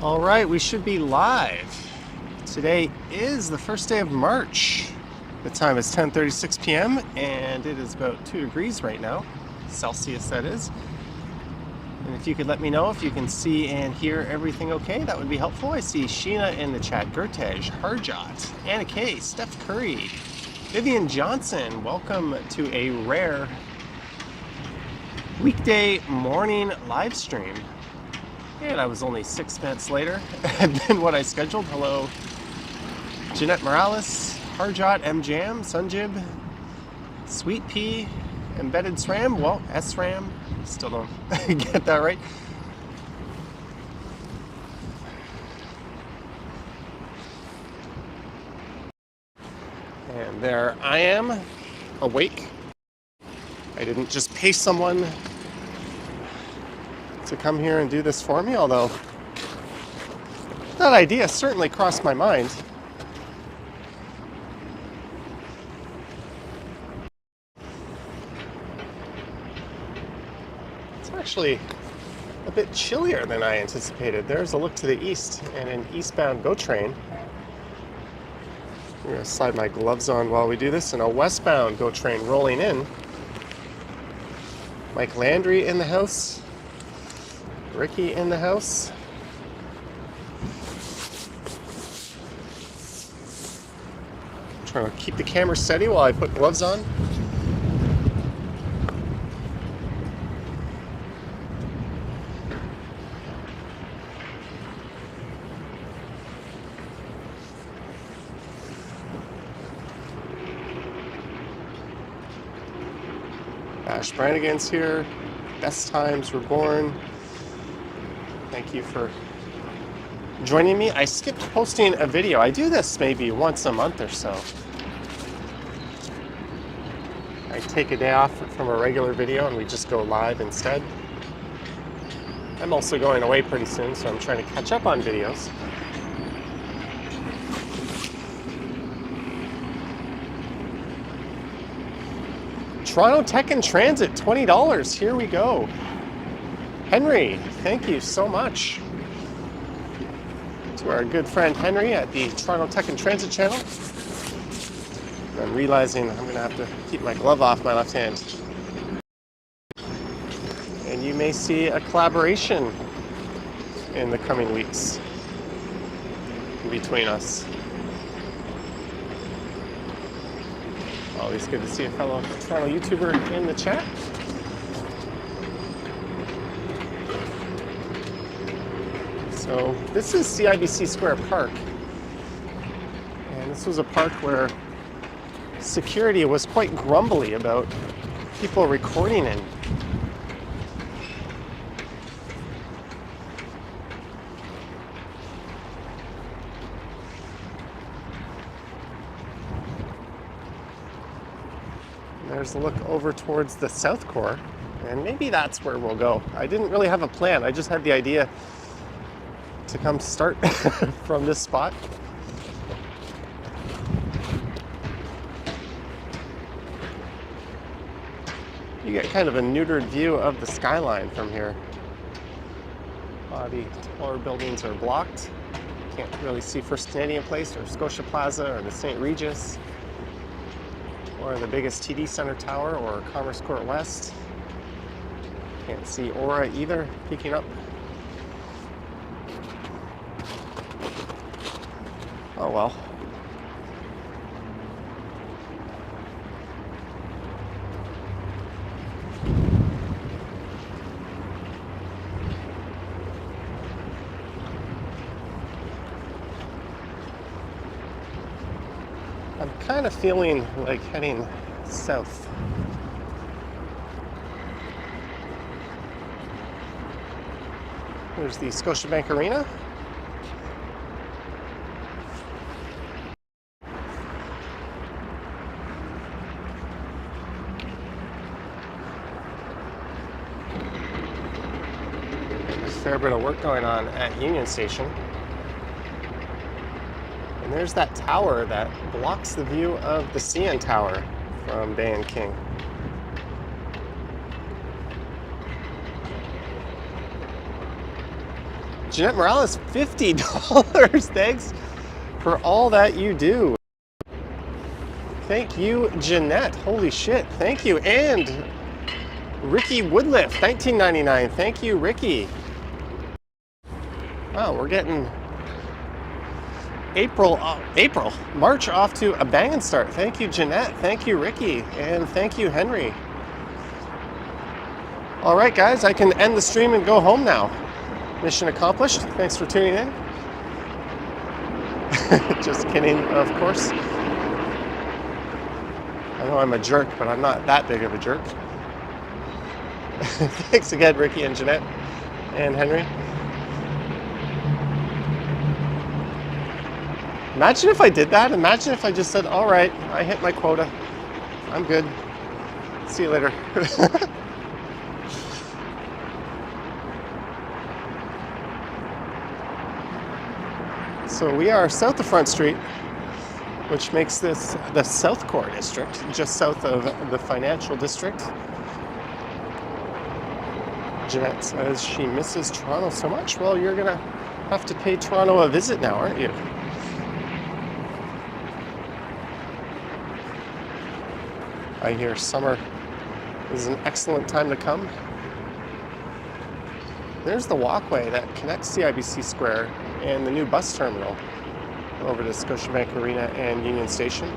All right, we should be live. Today is the first day of March. The time is 10:36 p.m. and it is about 2 degrees right now, Celsius that is. And if you could let me know if you can see and hear everything okay, that would be helpful. I see Sheena in the chat, Gertej, Harjot, Anna K, Steph Curry, Vivian Johnson. Welcome to a rare weekday morning live stream. And I was only 6 minutes later than what I scheduled. Hello, Jeanette Morales, Harjot, MJam, Sunjib, Sweet Pea, Embedded SRAM, well, SRAM, still don't get that right. And there I am, awake. I didn't just pay someone to come here and do this for me, although that idea certainly crossed my mind. It's actually a bit chillier than I anticipated. There's a look to the east and an eastbound GO train. I'm going to slide my gloves on while we do this, and a westbound GO train rolling in. Mike Landry in the house. Ricky in the house. I'm trying to keep the camera steady while I put gloves on. Ash Brannigan's here. Best times were born. Thank you for joining me. I skipped posting a video. I do this maybe once a month or so. I take a day off from a regular video and we just go live instead. I'm also going away pretty soon, so I'm trying to catch up on videos. Toronto Tech and Transit, $20. Here we go. Henry, thank you so much to our good friend Henry at the Toronto Tech and Transit channel. I'm realizing I'm going to have to keep my glove off my left hand. And you may see a collaboration in the coming weeks between us. Always good to see a fellow Toronto YouTuber in the chat. So this is CIBC Square Park, and this was a park where security was quite grumbly about people recording in. There's a look over towards the South Core, and maybe that's where we'll go. I didn't really have a plan, I just had the idea to come start from this spot. You get kind of a neutered view of the skyline from here. A lot of the taller buildings are blocked. Can't really see First Canadian Place or Scotia Plaza or the St. Regis or the biggest TD Center Tower or Commerce Court West. Can't see Aura either, peeking up. Oh well. I'm kind of feeling like heading south. There's the Scotiabank Arena. Fair bit of work going on at Union Station. And there's that tower that blocks the view of the CN Tower from Bay and King. Jeanette Morales, $50. Thanks for all that you do. Thank you, Jeanette. Holy shit. Thank you. And Ricky Woodliff, $19.99. Thank you, Ricky. Wow, we're getting March off to a banging start. Thank you, Jeanette. Thank you, Ricky. And thank you, Henry. All right, guys, I can end the stream and go home now. Mission accomplished. Thanks for tuning in. Just kidding, of course. I know I'm a jerk, but I'm not that big of a jerk. Thanks again, Ricky and Jeanette and Henry. Imagine if I did that. Imagine if I just said, all right, I hit my quota. I'm good. See you later. So we are south of Front Street, which makes this the South Core district, just south of the financial district. Jeanette says she misses Toronto so much. Well, you're going to have to pay Toronto a visit now, aren't you? I hear summer is an excellent time to come. There's the walkway that connects CIBC Square and the new bus terminal over to Scotiabank Arena and Union Station.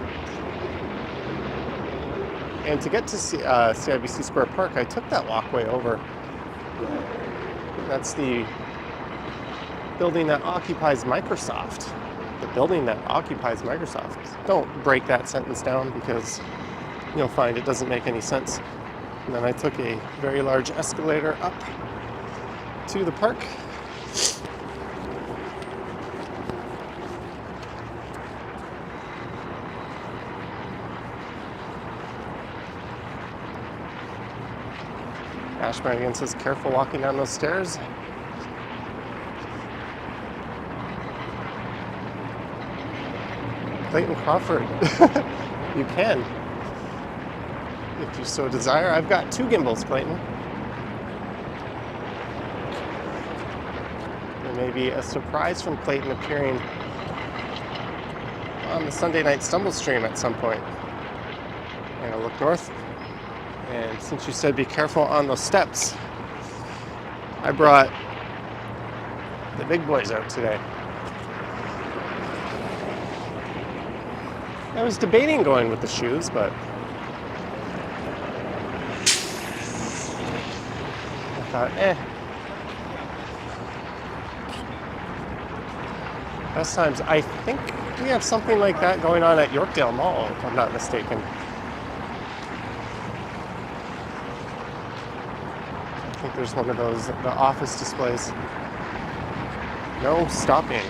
And to get to CIBC Square Park, I took that walkway over. That's the building that occupies Microsoft. The building that occupies Microsoft. Don't break that sentence down because you'll find it doesn't make any sense. And then I took a very large escalator up to the park. Ashman again says, careful walking down those stairs. Clayton Crawford, you can, if you so desire. I've got 2 gimbals, Clayton. There may be a surprise from Clayton appearing on the Sunday night Stumble stream at some point. And I'll look north. And since you said be careful on those steps, I brought the big boys out today. I was debating going with the shoes, but I thought, Best times, I think we have something like that going on at Yorkdale Mall, if I'm not mistaken. I think there's one of those, the office displays. No stopping.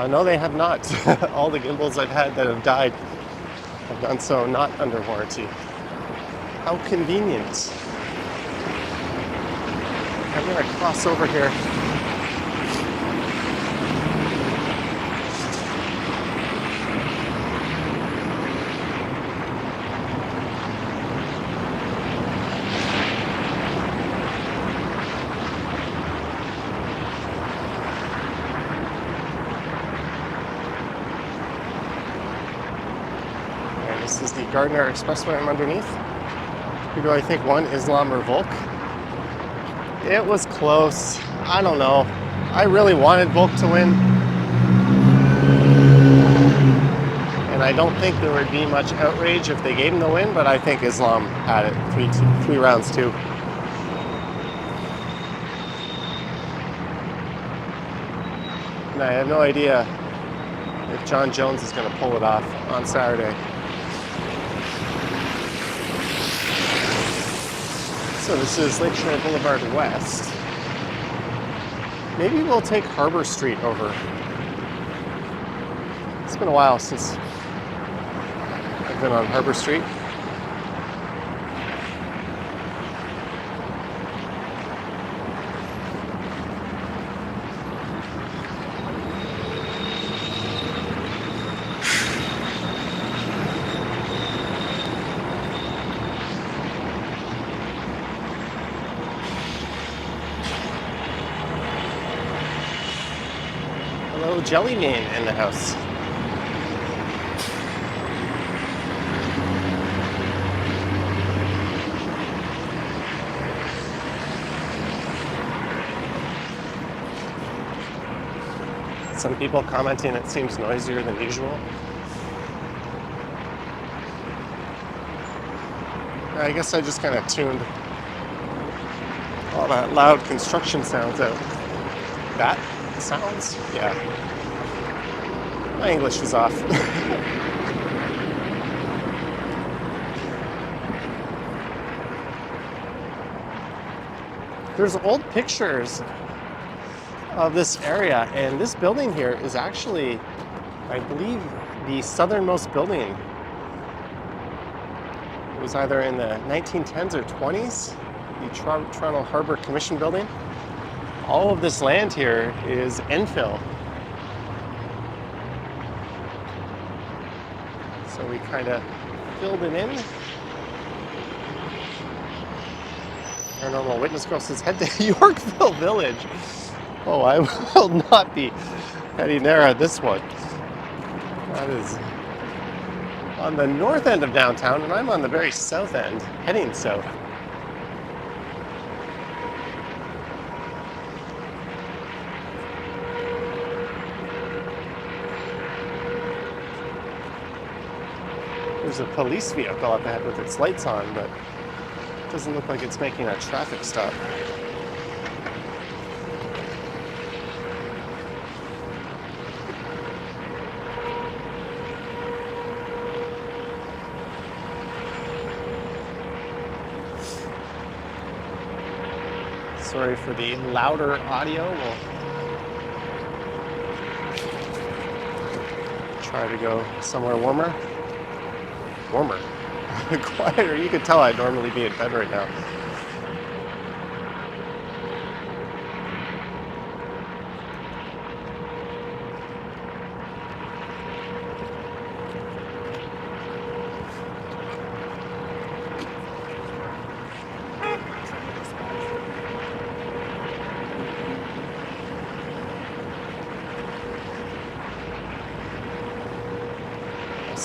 No, they have not. All the gimbals I've had that have died have done so not under warranty. How convenient. I'm going to cross over here. And this is the Gardner Expressway I'm underneath. Who do I think won, Islam or Volk? It was close. I don't know. I really wanted Volk to win. And I don't think there would be much outrage if they gave him the win, but I think Islam had it three rounds too. And I have no idea if John Jones is going to pull it off on Saturday. So this is Lakeshore Boulevard West. Maybe we'll take Harbour Street over. It's been a while since I've been on Harbour Street. no jelly bean in the house. Some people commenting it seems noisier than usual. I guess I just kind of tuned all that loud construction sounds out. That sounds? Yeah. My English is off. There's old pictures of this area, and this building here is actually, I believe, the southernmost building. It was either in the 1910s or 20s, the Toronto Harbour Commission building. All of this land here is infill. So we kind of filled it in. Paranormal Witness Girl says, head to Yorkville Village. Oh, I will not be heading there at this one. That is on the north end of downtown, and I'm on the very south end, heading south. There's a police vehicle up ahead with its lights on, but it doesn't look like it's making a traffic stop. Sorry for the louder audio. We'll try to go somewhere warmer. Quieter. You could tell I'd normally be in bed right now.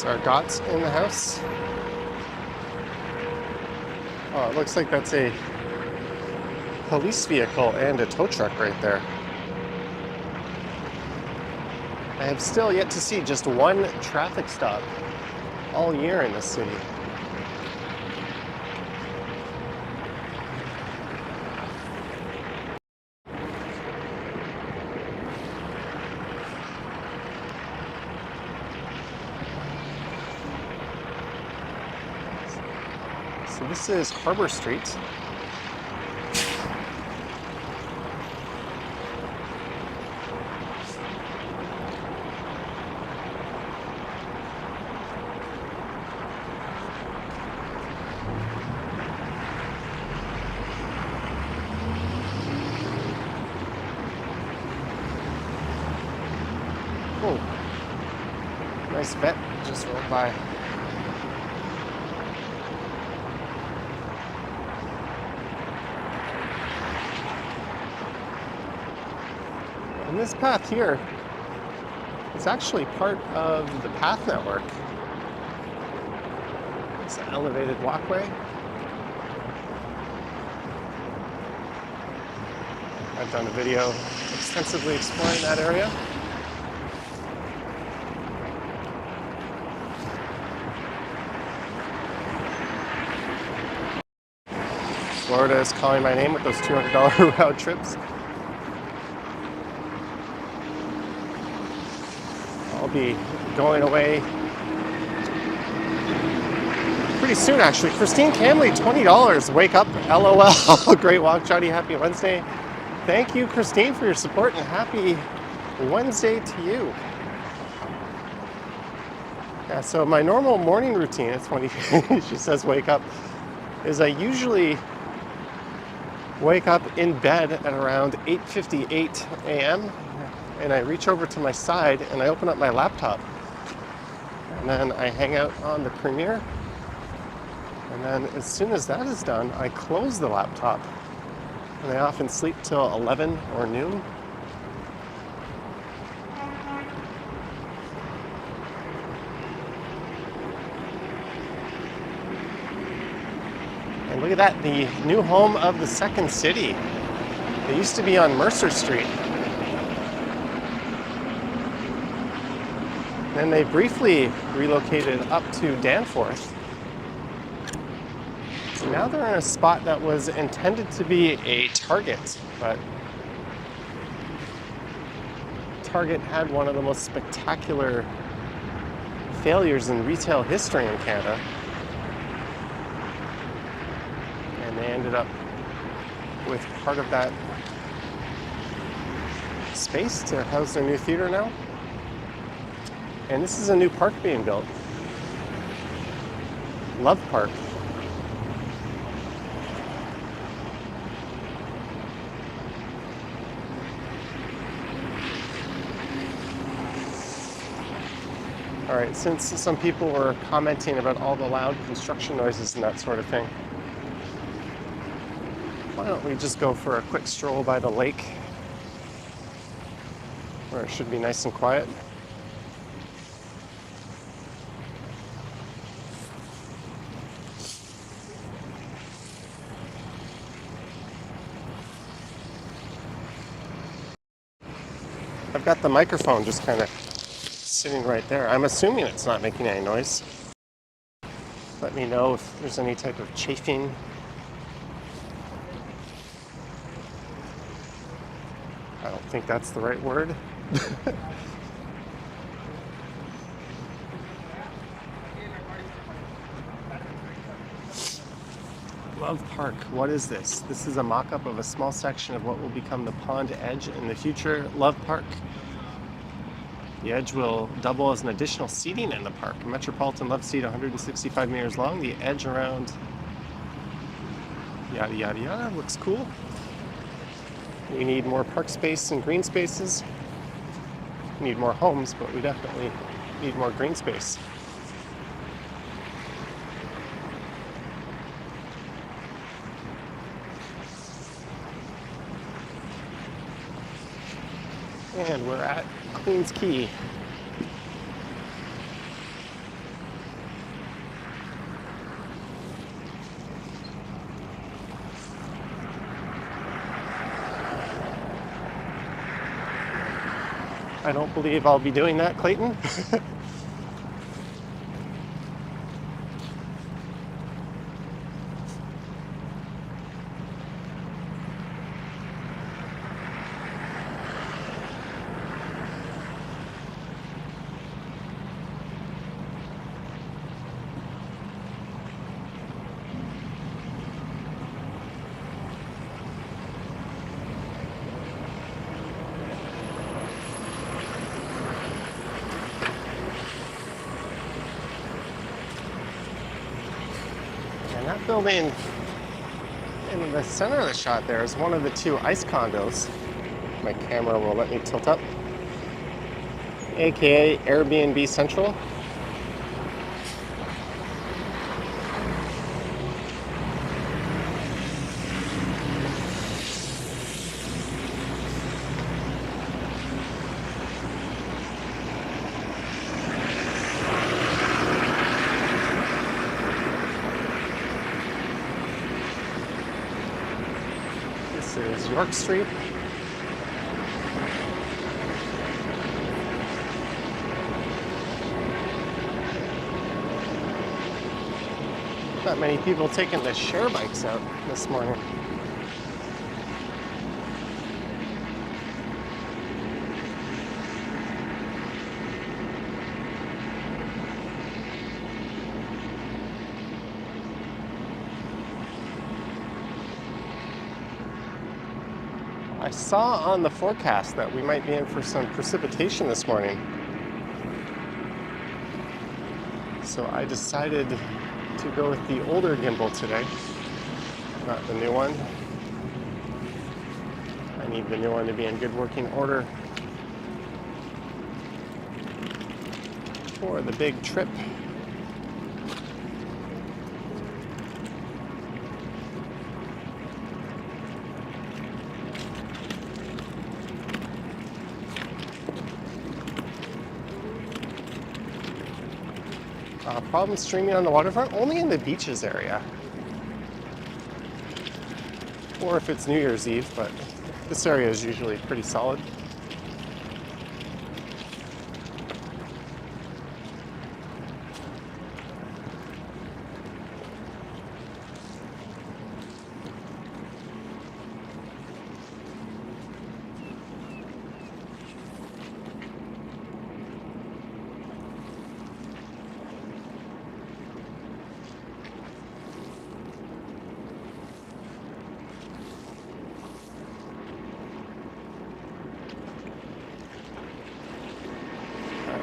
Our dots in the house. Oh, it looks like that's a police vehicle and a tow truck right there. I have still yet to see just one traffic stop all year in this city. So this is Harbour Street. Oh, nice vet just rolled by. And this path here is actually part of the path network. It's an elevated walkway. I've done a video extensively exploring that area. Florida is calling my name with those $200 round trips. I'll be going away pretty soon, actually. Christine Camley, $20. Wake up, LOL. Great walk, Johnny. Happy Wednesday. Thank you, Christine, for your support, and happy Wednesday to you. Yeah, so my normal morning routine, it's funny, she says wake up, is I usually wake up in bed at around 8:58 a.m. and I reach over to my side and I open up my laptop. And then I hang out on the Premiere. And then as soon as that is done, I close the laptop. And I often sleep till 11 or noon. And look at that, the new home of the Second City. They used to be on Mercer Street. Then they briefly relocated up to Danforth. And now they're in a spot that was intended to be a Target, but Target had one of the most spectacular failures in retail history in Canada. And they ended up with part of that space to house their new theater now. And this is a new park being built. Love Park. All right, since some people were commenting about all the loud construction noises and that sort of thing, why don't we just go for a quick stroll by the lake where it should be nice and quiet. I've got the microphone just kind of sitting right there. I'm assuming it's not making any noise. Let me know if there's any type of chafing. I don't think that's the right word. Love Park, what is this? This is a mock-up of a small section of what will become the pond edge in the future Love Park. The edge will double as an additional seating in the park. A Metropolitan Love Seat, 165 meters long. The edge around yada yada yada looks cool. We need more park space and green spaces. We need more homes, but we definitely need more green space. And we're at Queen's Quay. I don't believe I'll be doing that, Clayton. And that building in the center of the shot there is one of the two ice condos. My camera will let me tilt up. AKA Airbnb Central. This is York Street. Not many people taking the share bikes out this morning. I saw on the forecast that we might be in for some precipitation this morning. So I decided to go with the older gimbal today, not the new one. I need the new one to be in good working order for the big trip. Problem streaming on the waterfront? Only in the beaches area. or if it's New Year's Eve, but this area is usually pretty solid.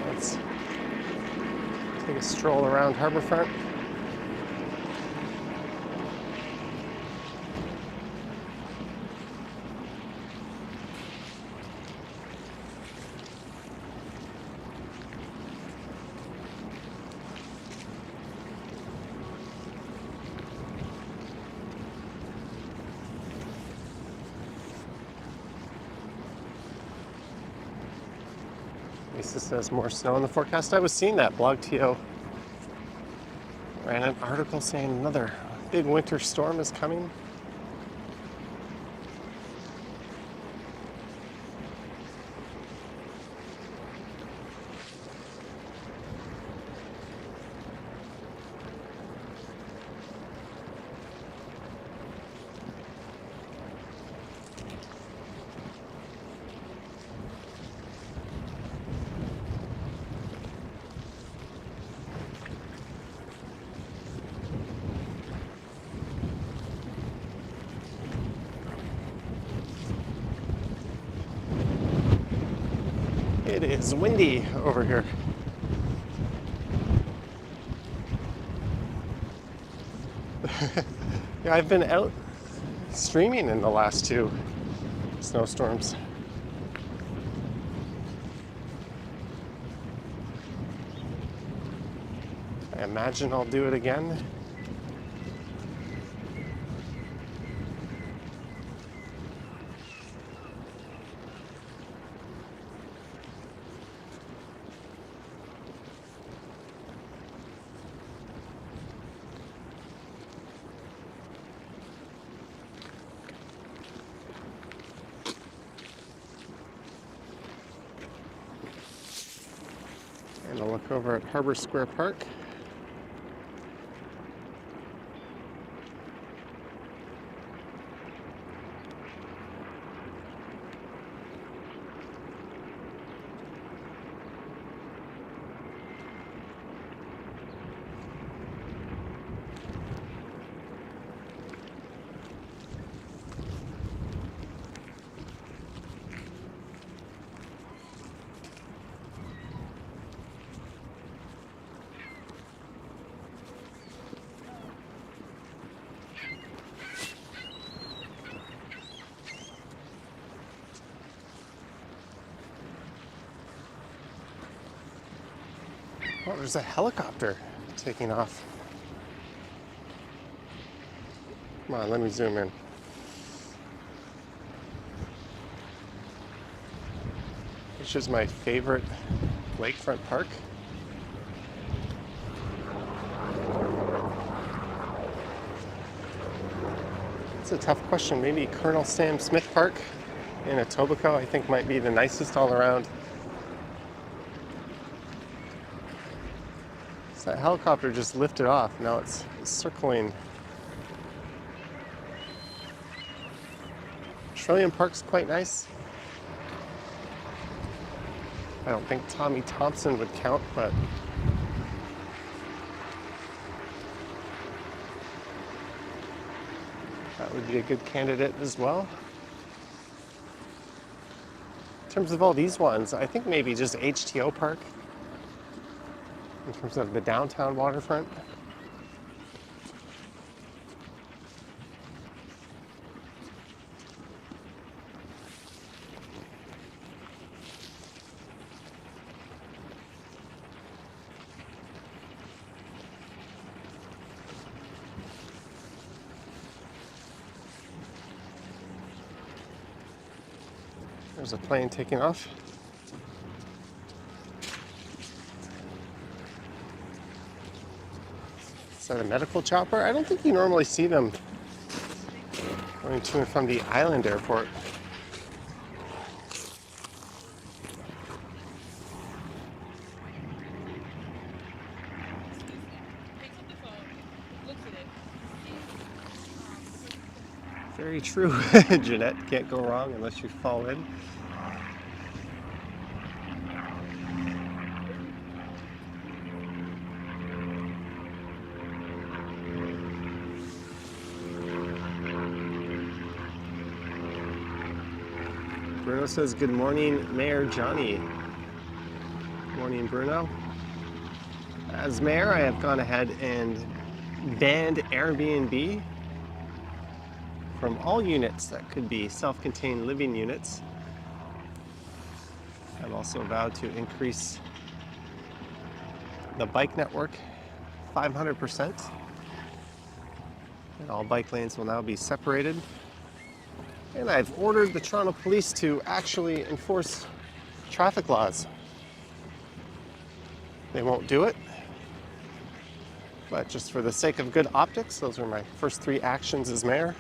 Let's take a stroll around Harbourfront. Lisa says more snow in the forecast. I was seeing that. Blog TO ran an article saying another big winter storm is coming. It is windy over here. Yeah, I've been out streaming in the last two snowstorms. I imagine I'll do it again. And I'll look over at Harbour Square Park. Oh, there's a helicopter taking off. Come on, let me zoom in. Which is my favorite lakefront park. It's a tough question. Maybe Colonel Sam Smith Park in Etobicoke, I think, might be the nicest all around. So that helicopter just lifted off. Now it's circling. Trillium Park's quite nice. I don't think Tommy Thompson would count, but that would be a good candidate as well. In terms of all these ones, I think maybe just HTO Park. In terms of the downtown waterfront. There's a plane taking off. Is that a medical chopper? I don't think you normally see them going to and from the Island Airport. Very true, Jeanette. Can't go wrong unless you fall in. Bruno says, good morning, Mayor Johnny. Good morning, Bruno. As mayor, I have gone ahead and banned Airbnb from all units that could be self-contained living units. I've also vowed to increase the bike network 500%. And all bike lanes will now be separated. And I've ordered the Toronto Police to actually enforce traffic laws. They won't do it, but just for the sake of good optics, those are my first 3 actions as mayor.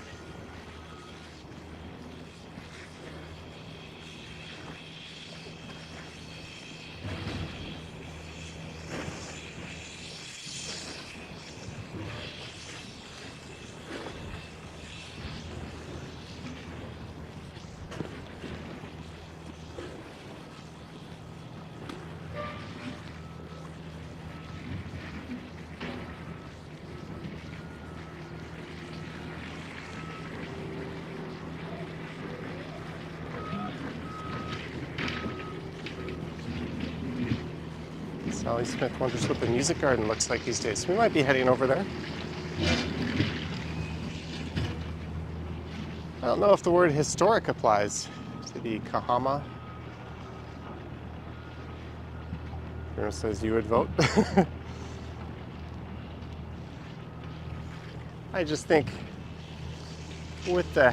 Sally Smith wonders what the music garden looks like these days. We might be heading over there. I don't know if the word historic applies to the Kahama. Bruno says you would vote. I just think with the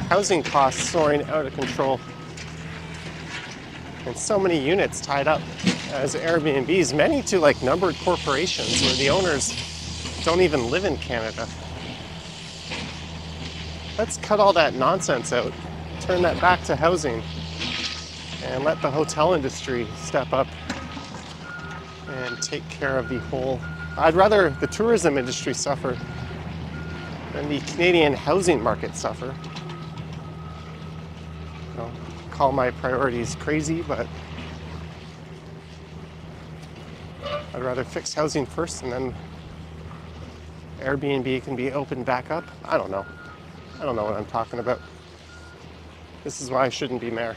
housing costs soaring out of control and so many units tied up as Airbnbs, many to like numbered corporations where the owners don't even live in Canada. Let's cut all that nonsense out, turn that back to housing, and let the hotel industry step up and take care of the whole. I'd rather the tourism industry suffer than the Canadian housing market suffer. Call my priorities crazy, but I'd rather fix housing first and then Airbnb can be opened back up. I don't know. I don't know what I'm talking about. This is why I shouldn't be mayor.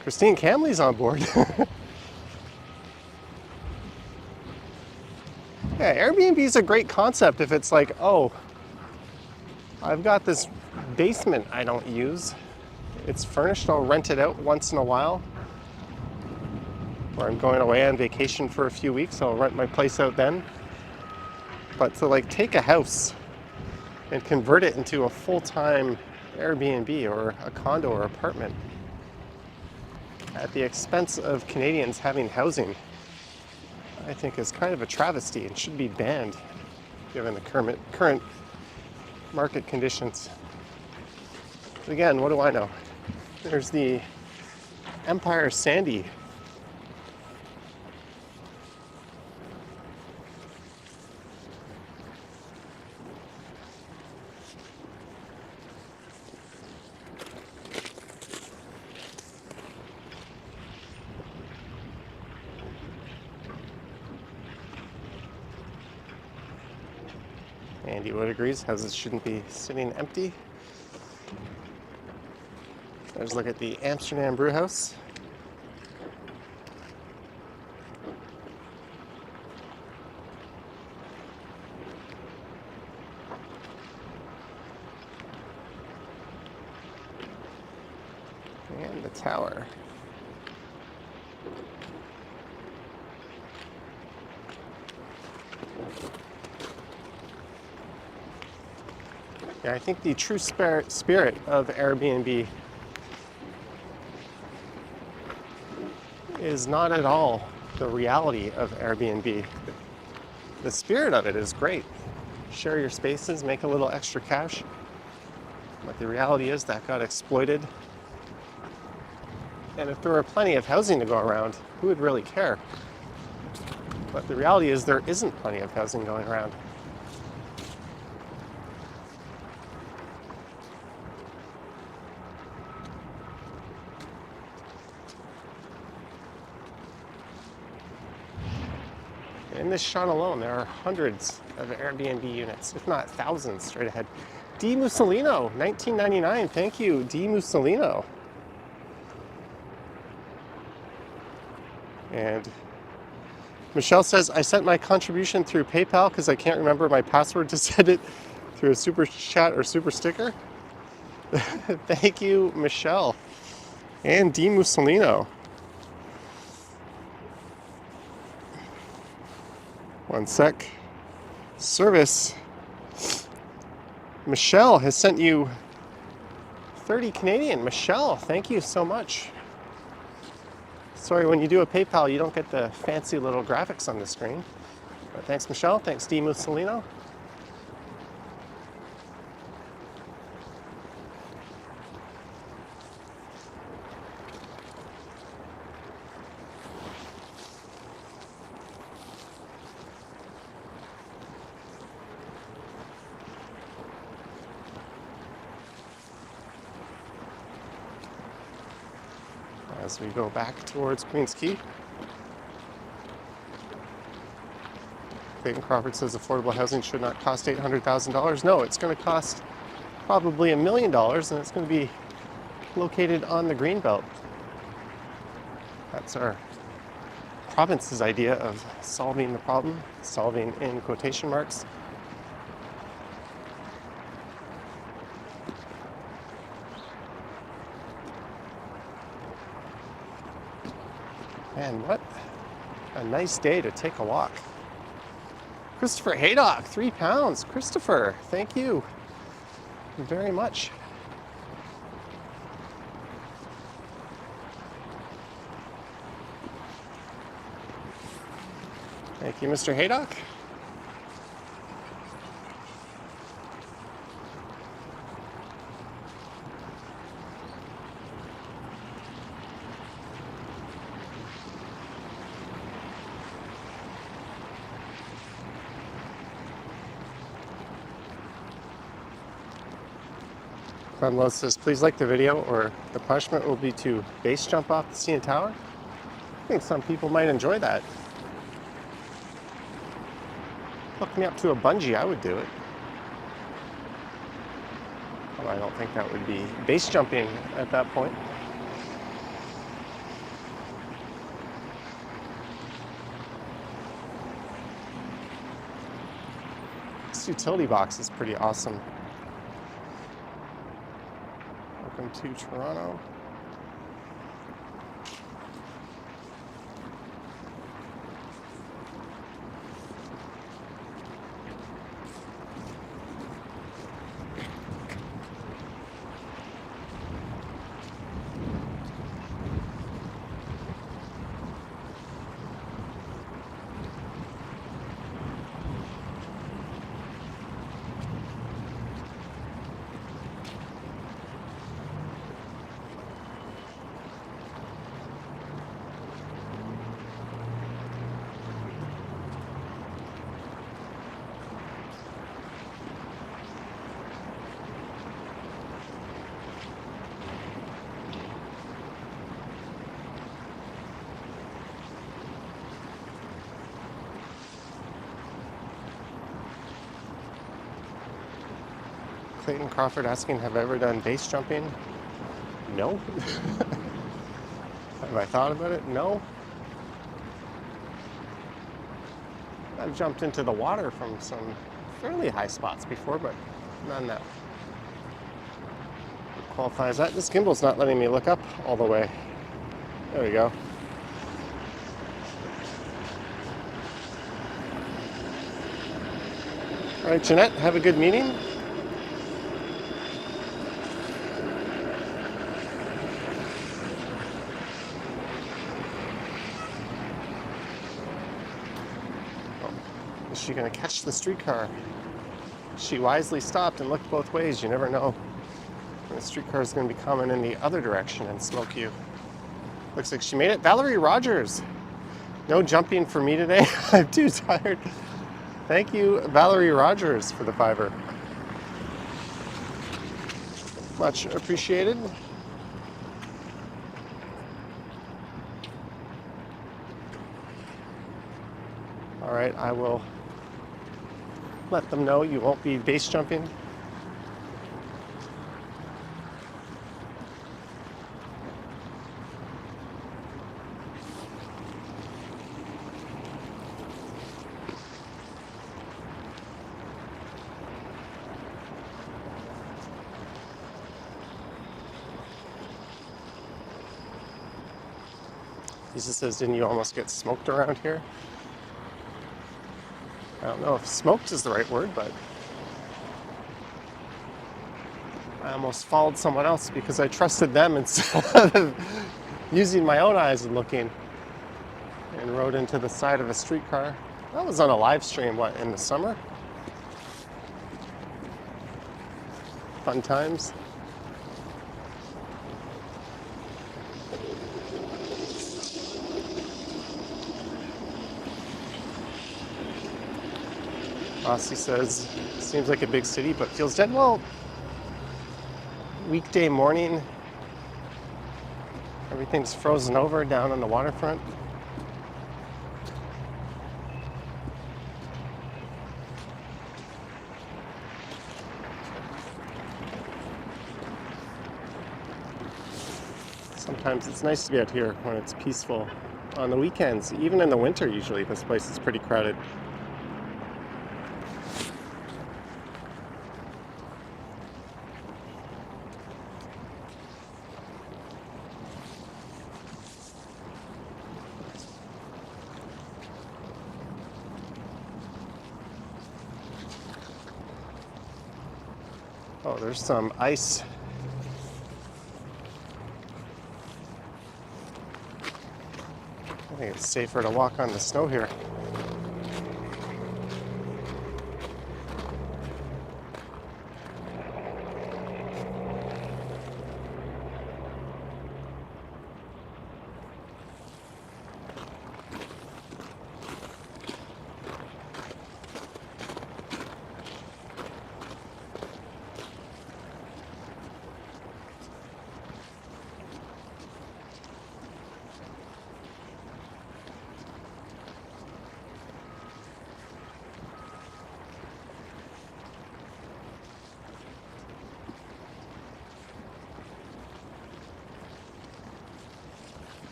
Christine Camley's on board. Yeah, Airbnb is a great concept if it's like, oh, I've got this basement I don't use. It's furnished, I'll rent it out once in a while. Or I'm going away on vacation for a few weeks, I'll rent my place out then. But to like take a house and convert it into a full-time Airbnb or a condo or apartment at the expense of Canadians having housing, I think is kind of a travesty and should be banned given the current market conditions. But again, what do I know? There's the Empire Sandy. Andy Wood agrees, houses shouldn't be sitting empty. Let's look at the Amsterdam Brew House. And the tower. Yeah, I think the true spirit of Airbnb is not at all the reality of Airbnb. The spirit of it is great. Share your spaces, make a little extra cash. But the reality is that got exploited. And if there were plenty of housing to go around, who would really care? But the reality is there isn't plenty of housing going around. In this shot alone, there are hundreds of Airbnb units, if not thousands, straight ahead. D. Mussolino, 1999. Thank you, D. Mussolino. And Michelle says, I sent my contribution through PayPal because I can't remember my password to send it through a super chat or super sticker. Thank you, Michelle. And D. Mussolino. One sec. Service. Michelle has sent you 30 Canadian. Michelle, thank you so much. Sorry, when you do a PayPal, you don't get the fancy little graphics on the screen. But thanks, Michelle. Thanks, D. Mussolino. As we go back towards Queens Quay. Clayton Crawford says affordable housing should not cost $800,000. No, it's going to cost probably $1 million, and it's going to be located on the Greenbelt. That's our province's idea of solving the problem, solving in quotation marks. And what a nice day to take a walk. Christopher Haydock, £3. Christopher, thank you very much. Thank you, Mr. Haydock. Clemlow says, please like the video or the punishment will be to base jump off the CN Tower. I think some people might enjoy that. Hook me up to a bungee, I would do it. Well, I don't think that would be base jumping at that point. This utility box is pretty awesome. Welcome to Toronto. Clayton Crawford asking, have I ever done base jumping? No. Have I thought about it? No. I've jumped into the water from some fairly high spots before, but none that qualifies that. This gimbal's not letting me look up all the way. There we go. All right, Jeanette, have a good meeting. she going to catch the streetcar? She wisely stopped and looked both ways. You never know when the streetcar is going to be coming in the other direction and smoke you. Looks like she made it. Valerie Rogers. No jumping for me today. I'm too tired. Thank you, Valerie Rogers, for the $5. Much appreciated. All right, I will let them know you won't be base jumping. Jesus says, didn't you almost get smoked around here? I don't know if smoked is the right word, but I almost followed someone else because I trusted them instead of using my own eyes and looking, and rode into the side of a streetcar. That was on a live stream, what, in the summer? Fun times. Rossi says, seems like a big city, but feels dead. Well, weekday morning, everything's frozen over down on the waterfront. Sometimes it's nice to be out here when it's peaceful. On the weekends, even in the winter, usually this place is pretty crowded. Oh, there's some ice. I think it's safer to walk on the snow here.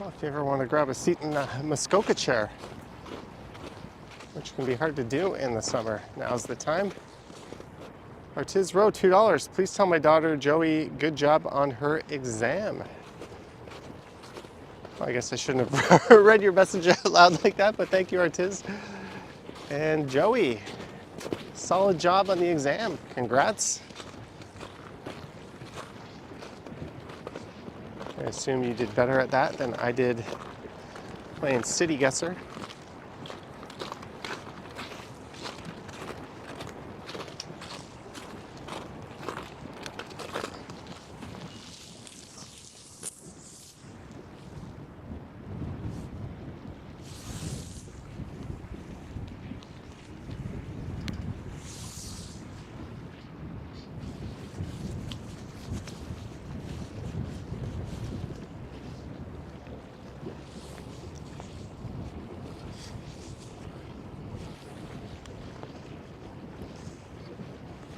Well, if you ever want to grab a seat in a Muskoka chair, which can be hard to do in the summer, now's the time. Artiz Row, $2. Please tell my daughter Joey good job on her exam. Well, I guess I shouldn't have read your message out loud like that, but thank you, Artiz. And Joey, solid job on the exam. Congrats. I assume you did better at that than I did playing City Guesser.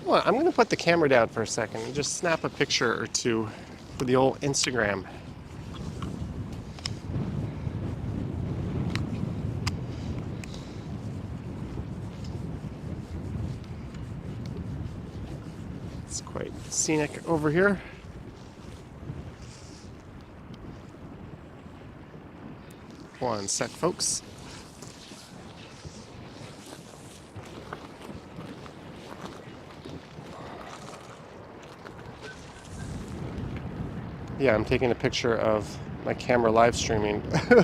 Well, I'm going to put the camera down for a second and just snap a picture or two for the old Instagram. Quite scenic over here. One sec, folks. Yeah, I'm taking a picture of my camera live streaming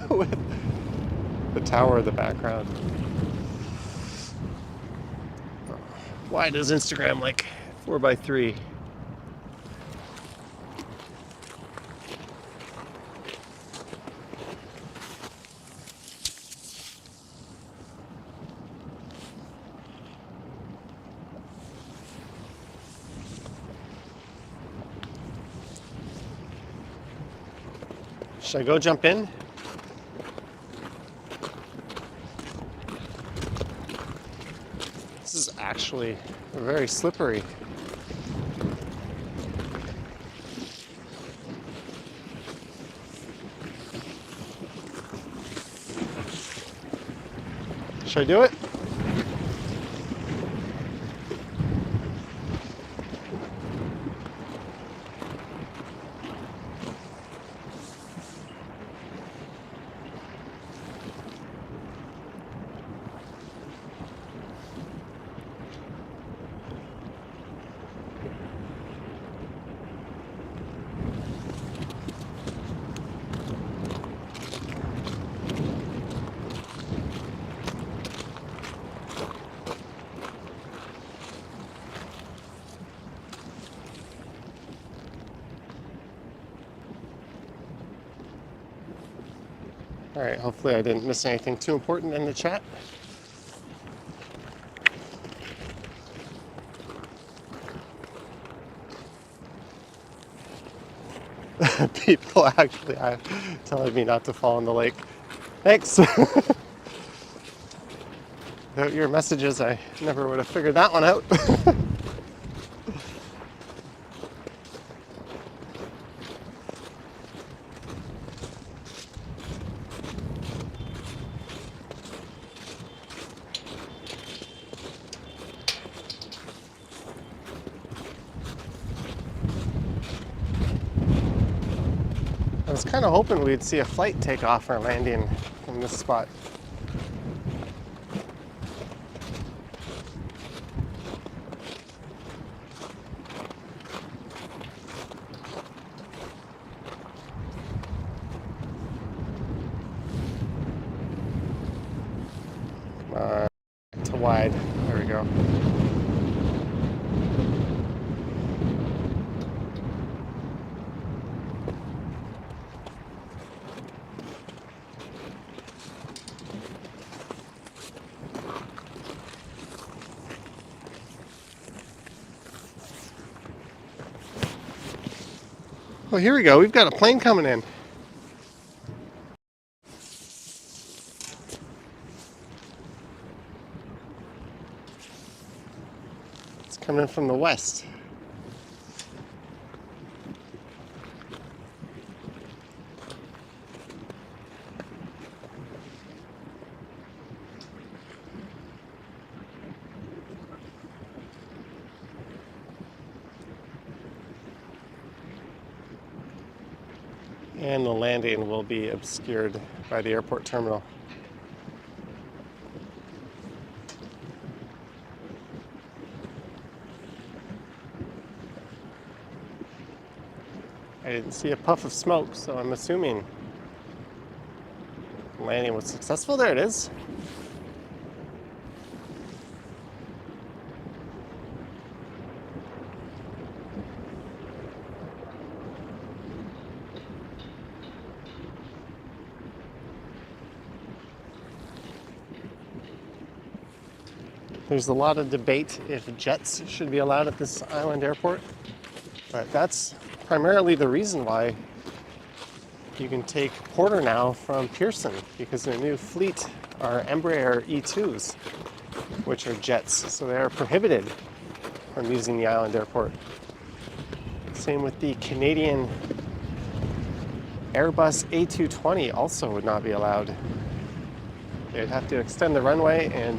with the tower in the background. Why does Instagram like 4x3? Should I go jump in? This is actually very slippery. Should I do it? All right, hopefully I didn't miss anything too important in the chat. People actually are telling me not to fall in the lake. Thanks. Without your messages, I never would have figured that one out. I was kind of hoping we'd see a flight take off or landing from this spot. To wide. There we go. Well, here we go. We've got a plane coming in. It's coming in from the west. And the landing will be obscured by the airport terminal. I didn't see a puff of smoke, so I'm assuming the landing was successful. There it is. There's a lot of debate if jets should be allowed at this island airport, but that's primarily the reason why you can take Porter now from Pearson, because their new fleet are Embraer E2s, which are jets, so they are prohibited from using the island airport. Same with the Canadian Airbus A220 also would not be allowed. They'd have to extend the runway and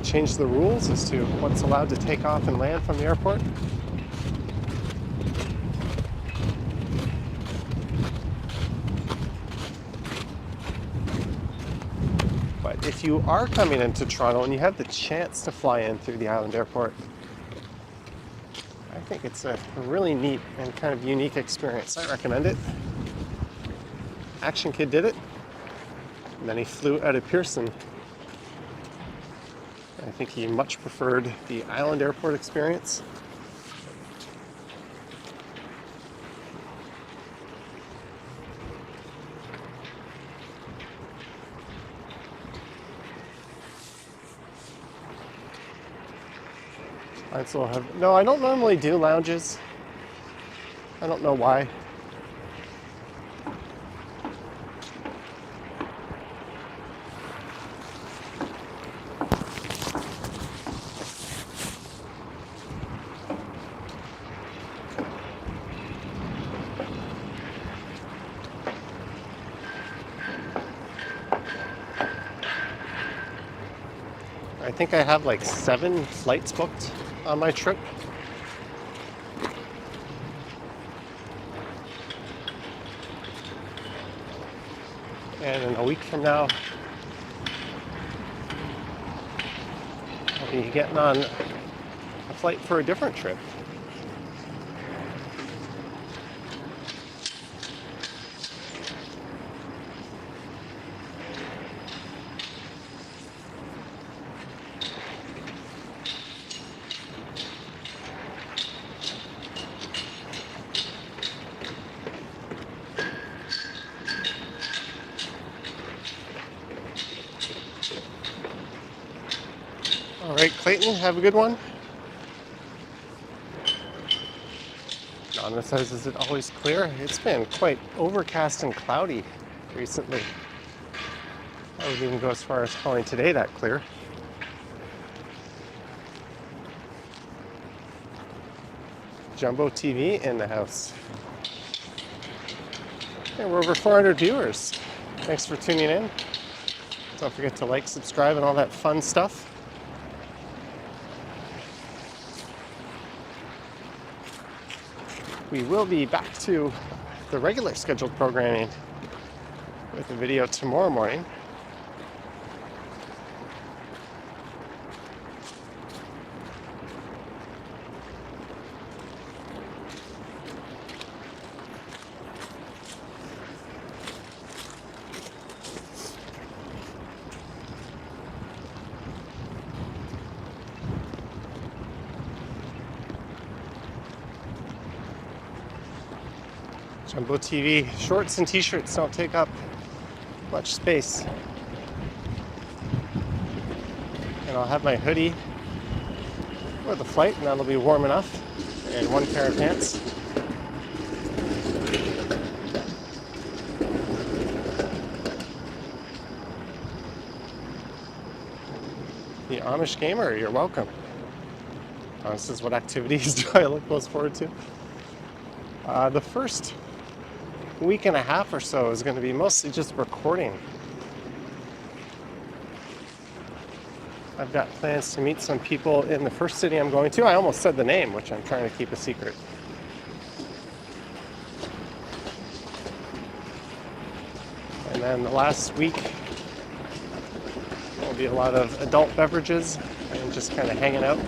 changed the rules as to what's allowed to take off and land from the airport. But if you are coming into Toronto and you have the chance to fly in through the Island Airport, I think it's a really neat and kind of unique experience. I recommend it. Action Kid did it, and then he flew out of Pearson. I think he much preferred the Island Airport experience. No, I don't normally do lounges. I don't know why. I think I have like 7 flights booked on my trip. And in a week from now, I'll be getting on a flight for a different trip. All right, Clayton, have a good one. Anonymous says, is it always clear? It's been quite overcast and cloudy recently. I would even go as far as calling today that clear. Jumbo TV in the house. Okay, we're over 400 viewers. Thanks for tuning in. Don't forget to like, subscribe, and all that fun stuff. We will be back to the regular scheduled programming with a video tomorrow morning. Jumbo TV shorts and t-shirts don't take up much space. And I'll have my hoodie for the flight, and that'll be warm enough, and 1 pair of pants. The Amish Gamer, you're welcome. This is what activities do I look most forward to? The first week and a half or so is going to be mostly just recording. I've got plans to meet some people in the first city I'm going to. I almost said the name, which I'm trying to keep a secret. And then the last week will be a lot of adult beverages and just kind of hanging out.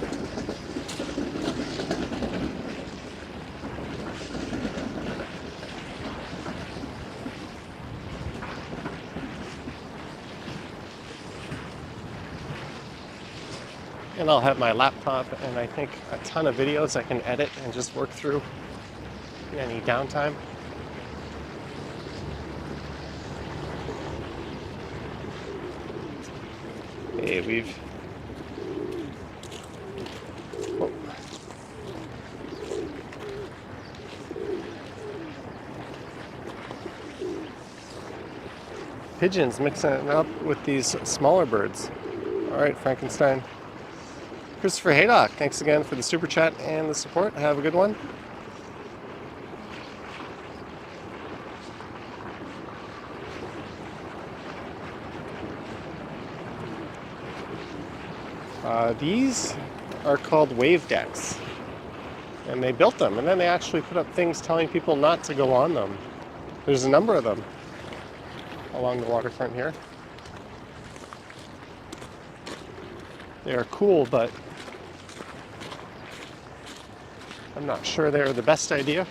And I'll have my laptop and I think a ton of videos I can edit and just work through in any downtime. Hey, we've... Oh. Pigeons mixing it up with these smaller birds. All right, Frankenstein. Christopher Haydock, thanks again for the super chat and the support. Have a good one. These are called wave decks. And they built them, and then they actually put up things telling people not to go on them. There's a number of them along the waterfront here. They are cool, but I'm not sure they're the best idea.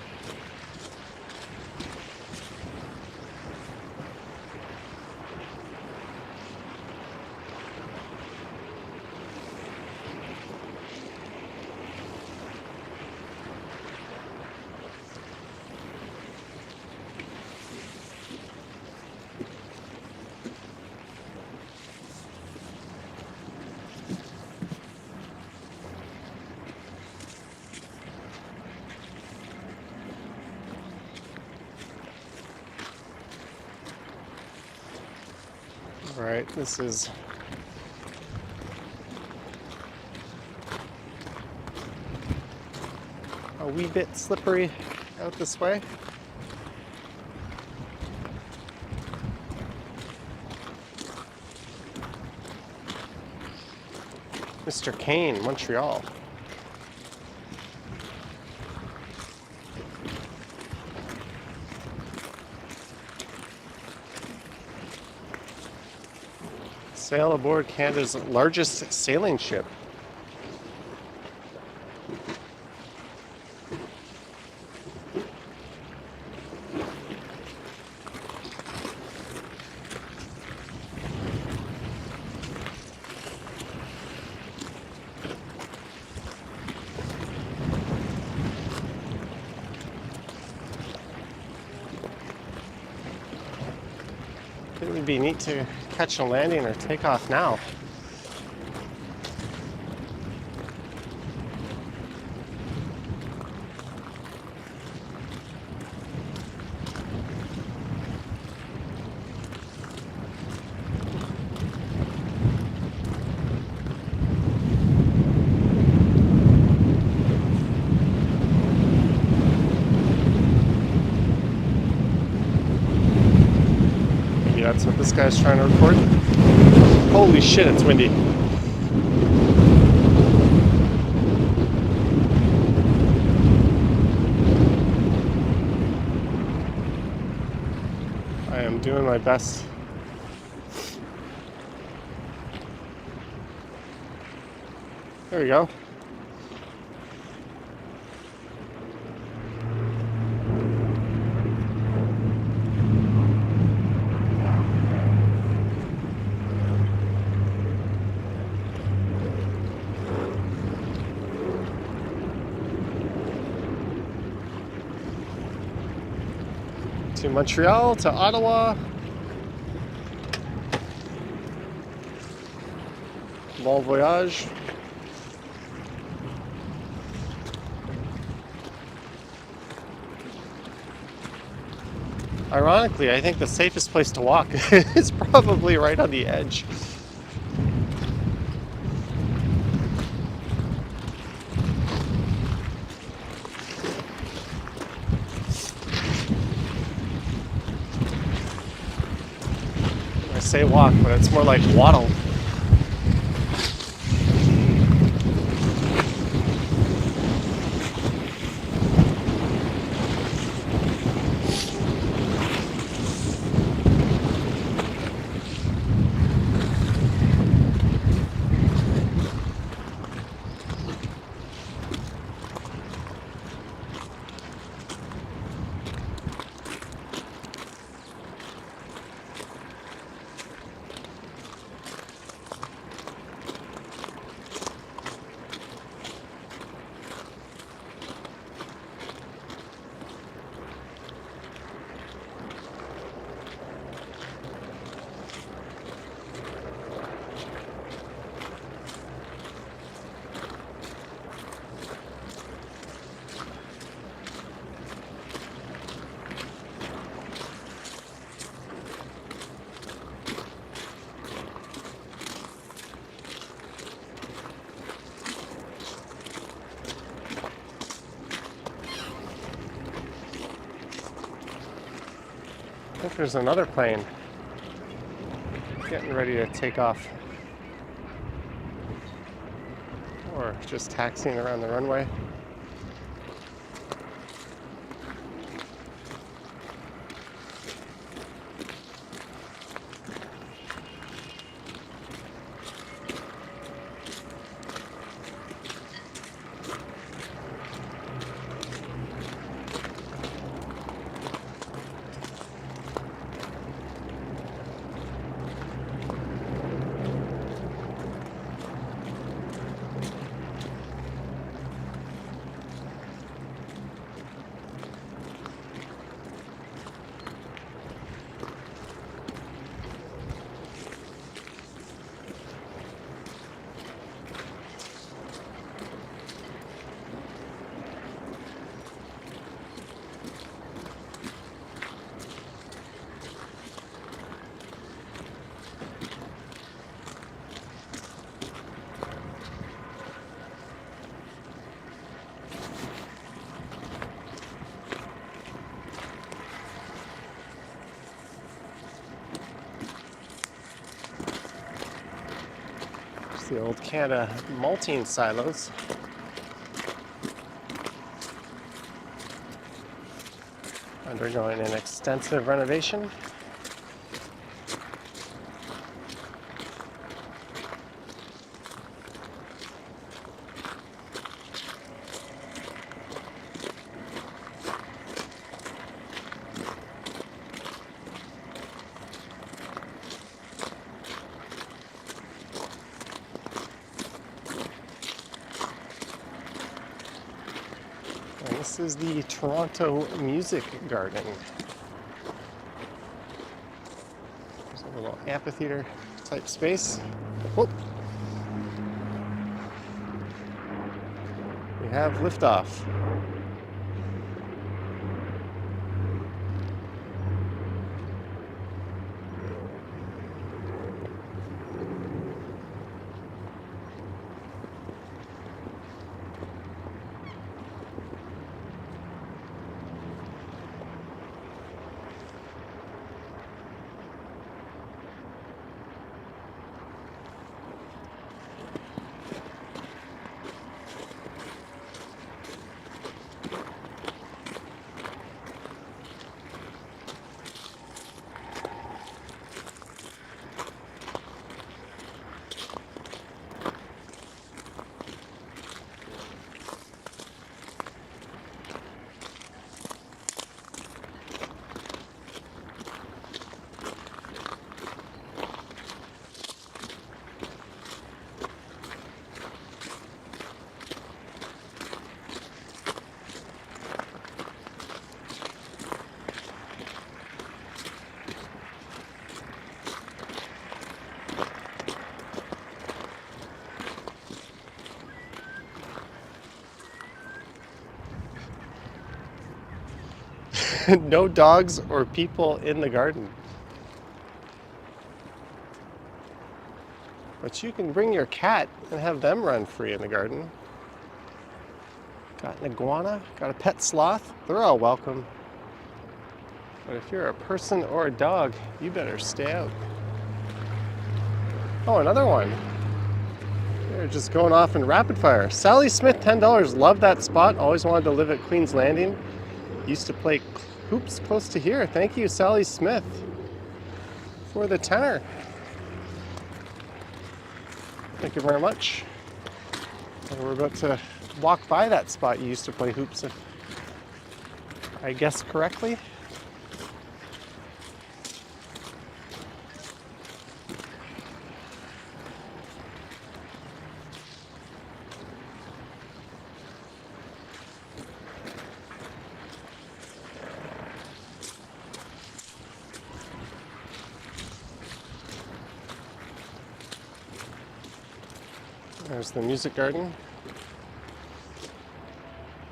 Alright, this is a wee bit slippery out this way. Mr. Kane, Montreal. Sail aboard Canada's largest sailing ship. It would be neat to catch a landing or take off now. That's what this guy's trying to record. Holy shit, it's windy. I am doing my best. There we go. To Montreal, to Ottawa. Bon voyage. Ironically, I think the safest place to walk is probably right on the edge. I say walk, but it's more like waddle. I think there's another plane getting ready to take off. are just taxiing around the runway. The old Canada malting silos. Undergoing an extensive renovation. And this is the Toronto Music Garden. There's a little amphitheater type space. Whoop. We have liftoff. No dogs or people in the garden. But you can bring your cat and have them run free in the garden. Got an iguana, got a pet sloth. They're all welcome. But if you're a person or a dog, you better stay out. Oh, another one. They're just going off in rapid fire. Sally Smith, $10. Love that spot. Always wanted to live at Queen's Landing. Used to play hoops close to here. Thank you, Sally Smith, for the tenner. Thank you very much. And we're about to walk by that spot you used to play hoops, if I guess correctly. There's the music garden,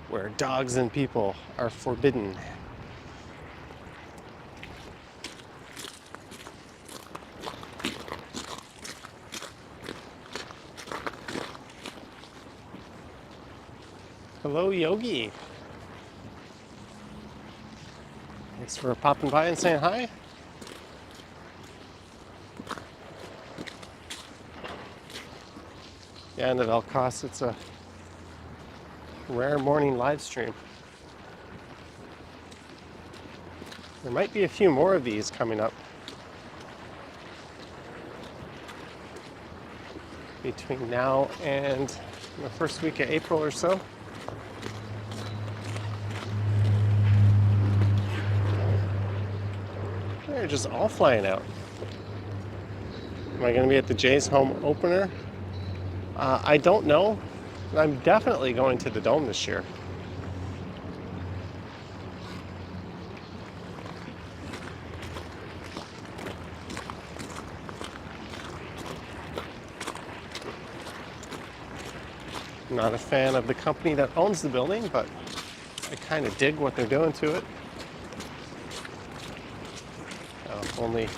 where dogs and people are forbidden. Hello, Yogi. Thanks for popping by and saying hi. Yeah, and at all costs, it's a rare morning live stream. There might be a few more of these coming up between now and the first week of April or so. They're just all flying out. Am I going to be at the Jays home opener? I don't know. I'm definitely going to the Dome this year. I'm not a fan of the company that owns the building, but I kind of dig what they're doing to it. If only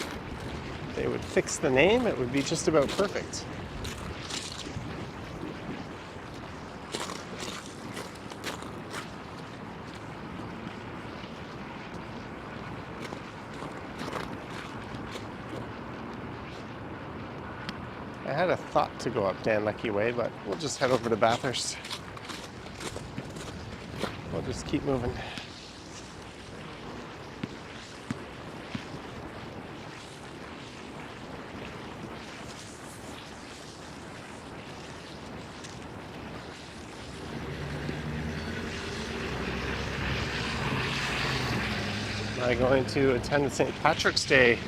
they would fix the name, it would be just about perfect. I had a thought to go up Dan Leckie Way, but we'll just head over to Bathurst. We'll just keep moving. Am I going to attend the St. Patrick's Day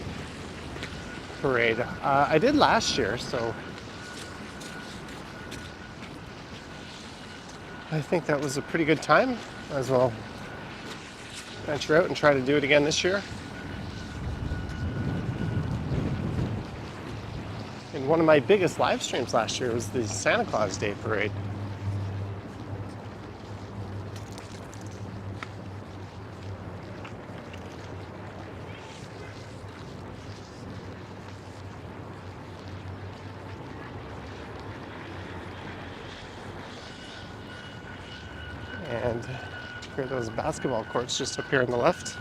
parade? I did last year, so I think that was a pretty good time. Might as well venture out and try to do it again this year. And one of my biggest live streams last year was the Santa Claus Day parade. And here are those basketball courts just up here on the left.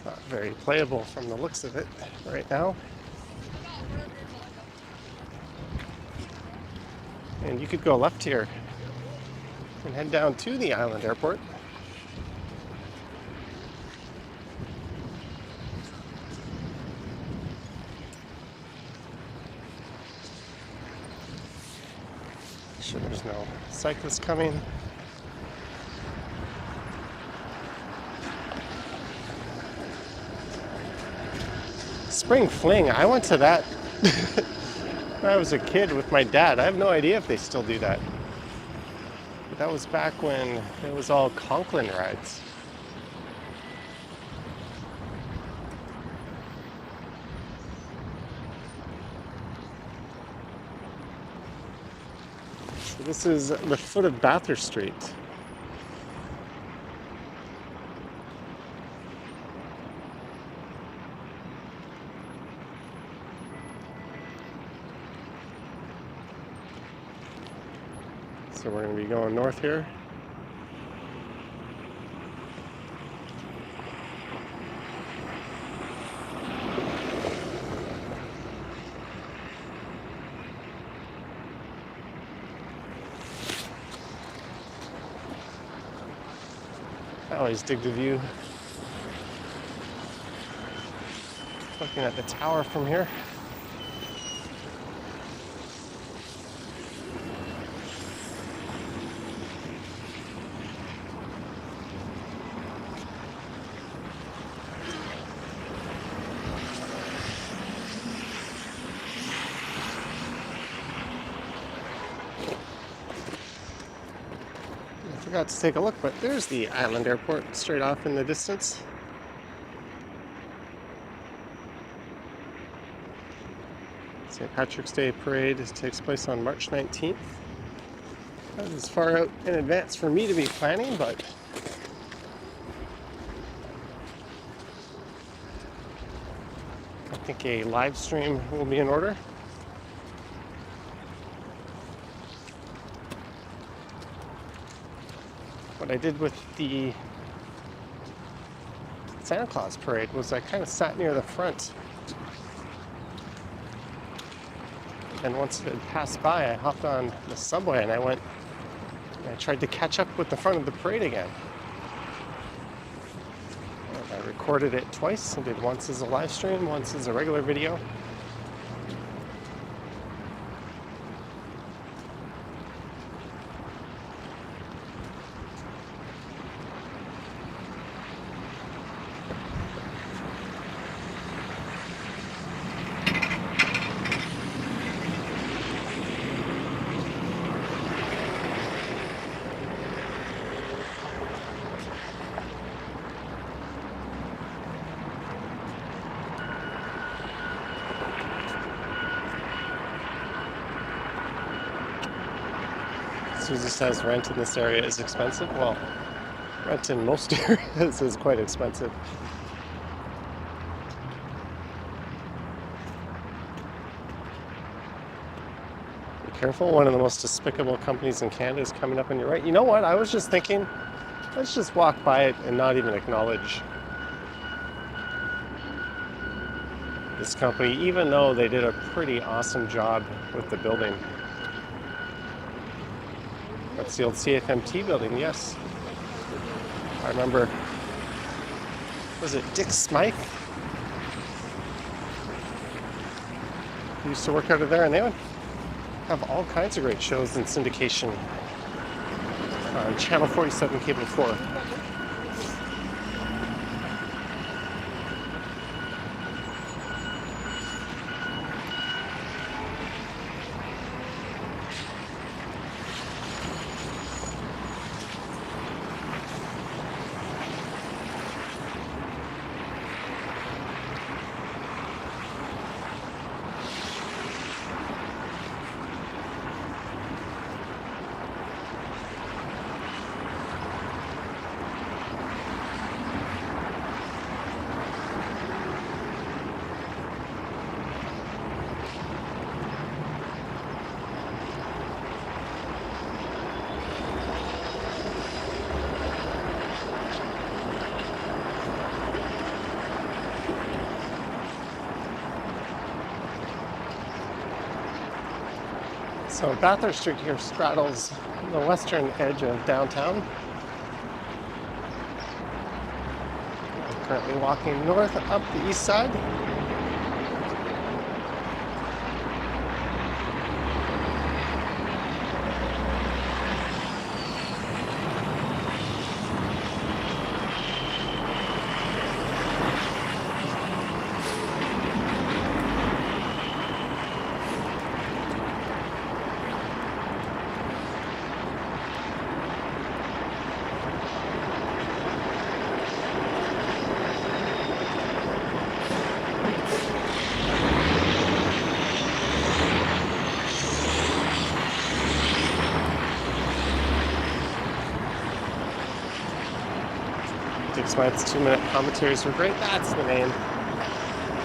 Not very playable from the looks of it right now. And you could go left here and head down to the Island Airport. Sure there's no cyclists coming. Spring Fling, I went to that when I was a kid with my dad. I have no idea if they still do that. But that was back when it was all Conklin rides. So this is the foot of Bathurst Street. So we're going to be going north here. I always dig the view. Looking at the tower from here. Forgot to take a look, but there's the Island Airport straight off in the distance. St. Patrick's Day Parade takes place on March 19th. That is far out in advance for me to be planning, but I think a live stream will be in order. What I did with the Santa Claus parade was I kind of sat near the front. And once it had passed by, I hopped on the subway and I tried to catch up with the front of the parade again. And I recorded it twice. I did once as a live stream, once as a regular video. Susie says rent in this area is expensive. Well, rent in most areas is quite expensive. Be careful, one of the most despicable companies in Canada is coming up on your right. You know what? I was just thinking, let's just walk by it and not even acknowledge this company, even though they did a pretty awesome job with the building. That's the old CFMT building, yes. I remember, was it Dick Smythe? He used to work out of there, and they would have all kinds of great shows in syndication on Channel 47, Cable 4. So Bathurst Street here straddles the western edge of downtown. I'm currently walking north up the east side. Dick Smythe's 2-minute commentaries were great. That's the name.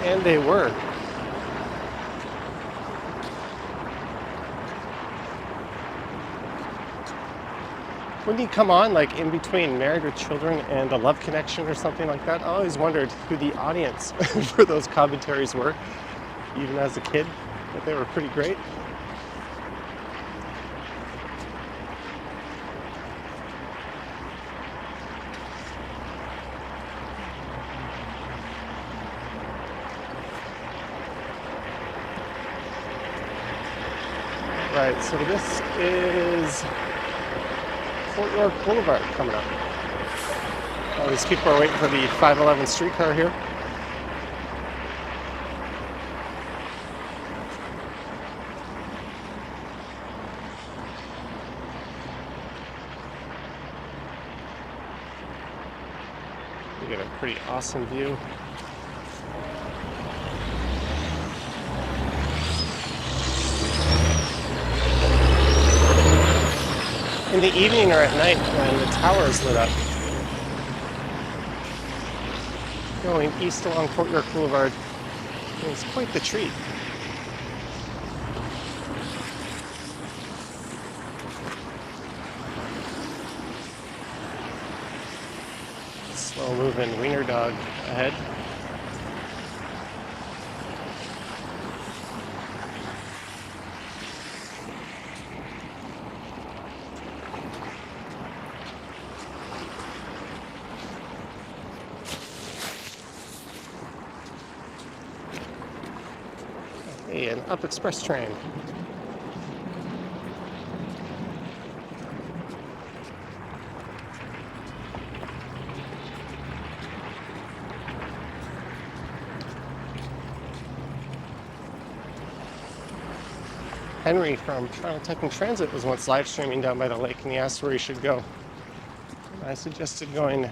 And they were. Wouldn't he come on like in between Married with Children and The Love Connection or something like that? I always wondered who the audience for those commentaries were, even as a kid, but they were pretty great. Right, so this is Fort York Boulevard coming up. All these people are waiting for the 511 streetcar here. You get a pretty awesome view. In the evening or at night when the tower is lit up. Going east along Fort York Boulevard is quite the treat. Slow moving wiener dog ahead. Hey, an up express train. Henry from Toronto Tech and Transit was once live streaming down by the lake, and he asked where he should go. And I suggested going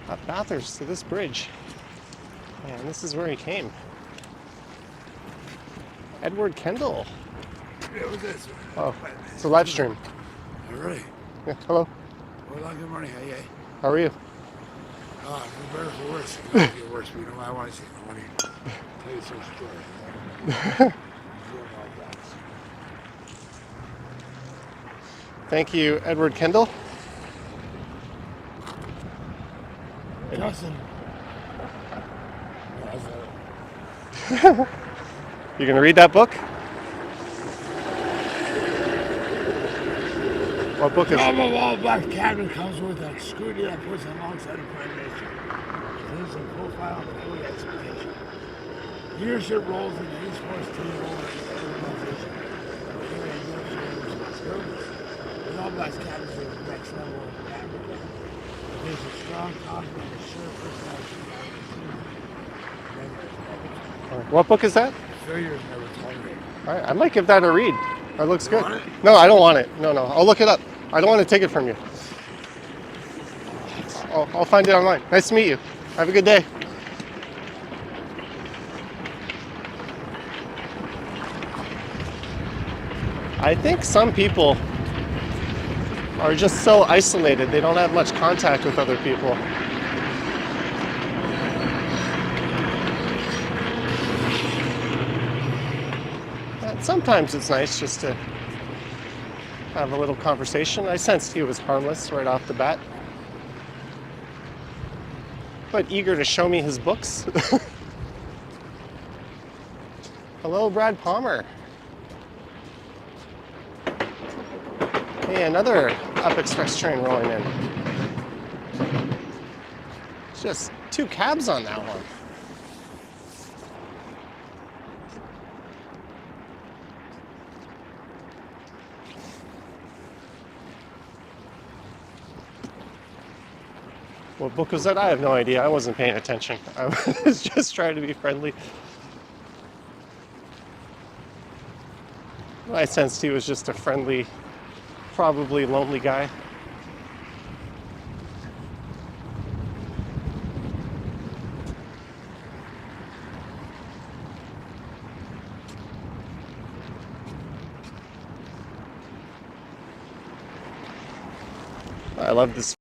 up Bathurst to this bridge, and this is where he came. Edward Kendall. Yeah, what's this? Oh, it's a live stream. All right. Yeah, hello. Well, good morning. How you? How are you? For better or for worse. It might get worse, but you know what I want to say? I want to tell you some story. Thank you, Edward Kendall. Justin. You gonna read that book? What book is it? A wall black cabinet comes with a scrutiny that puts alongside the Prime Minister. There's a profile of the holy expectation. Leadership roles in the esports team role in the organization. With all black cabinets is the next level of cabinet. There's a strong, confident, and assured personality. What book is that? Failure is never tolerated. All right, I might give that a read. That looks good. Want it? No, I don't want it. No, I'll look it up. I don't want to take it from you. I'll find it online. Nice to meet you. Have a good day. I think some people are just so isolated. They don't have much contact with other people. And sometimes it's nice just to have a little conversation. I sensed he was harmless right off the bat, but eager to show me his books. Hello, Brad Palmer. Hey, another up express train rolling in. Just 2 cabs on that one. What book was that? I have no idea. I wasn't paying attention. I was just trying to be friendly. I sensed he was just a friendly, probably lonely guy. I love this.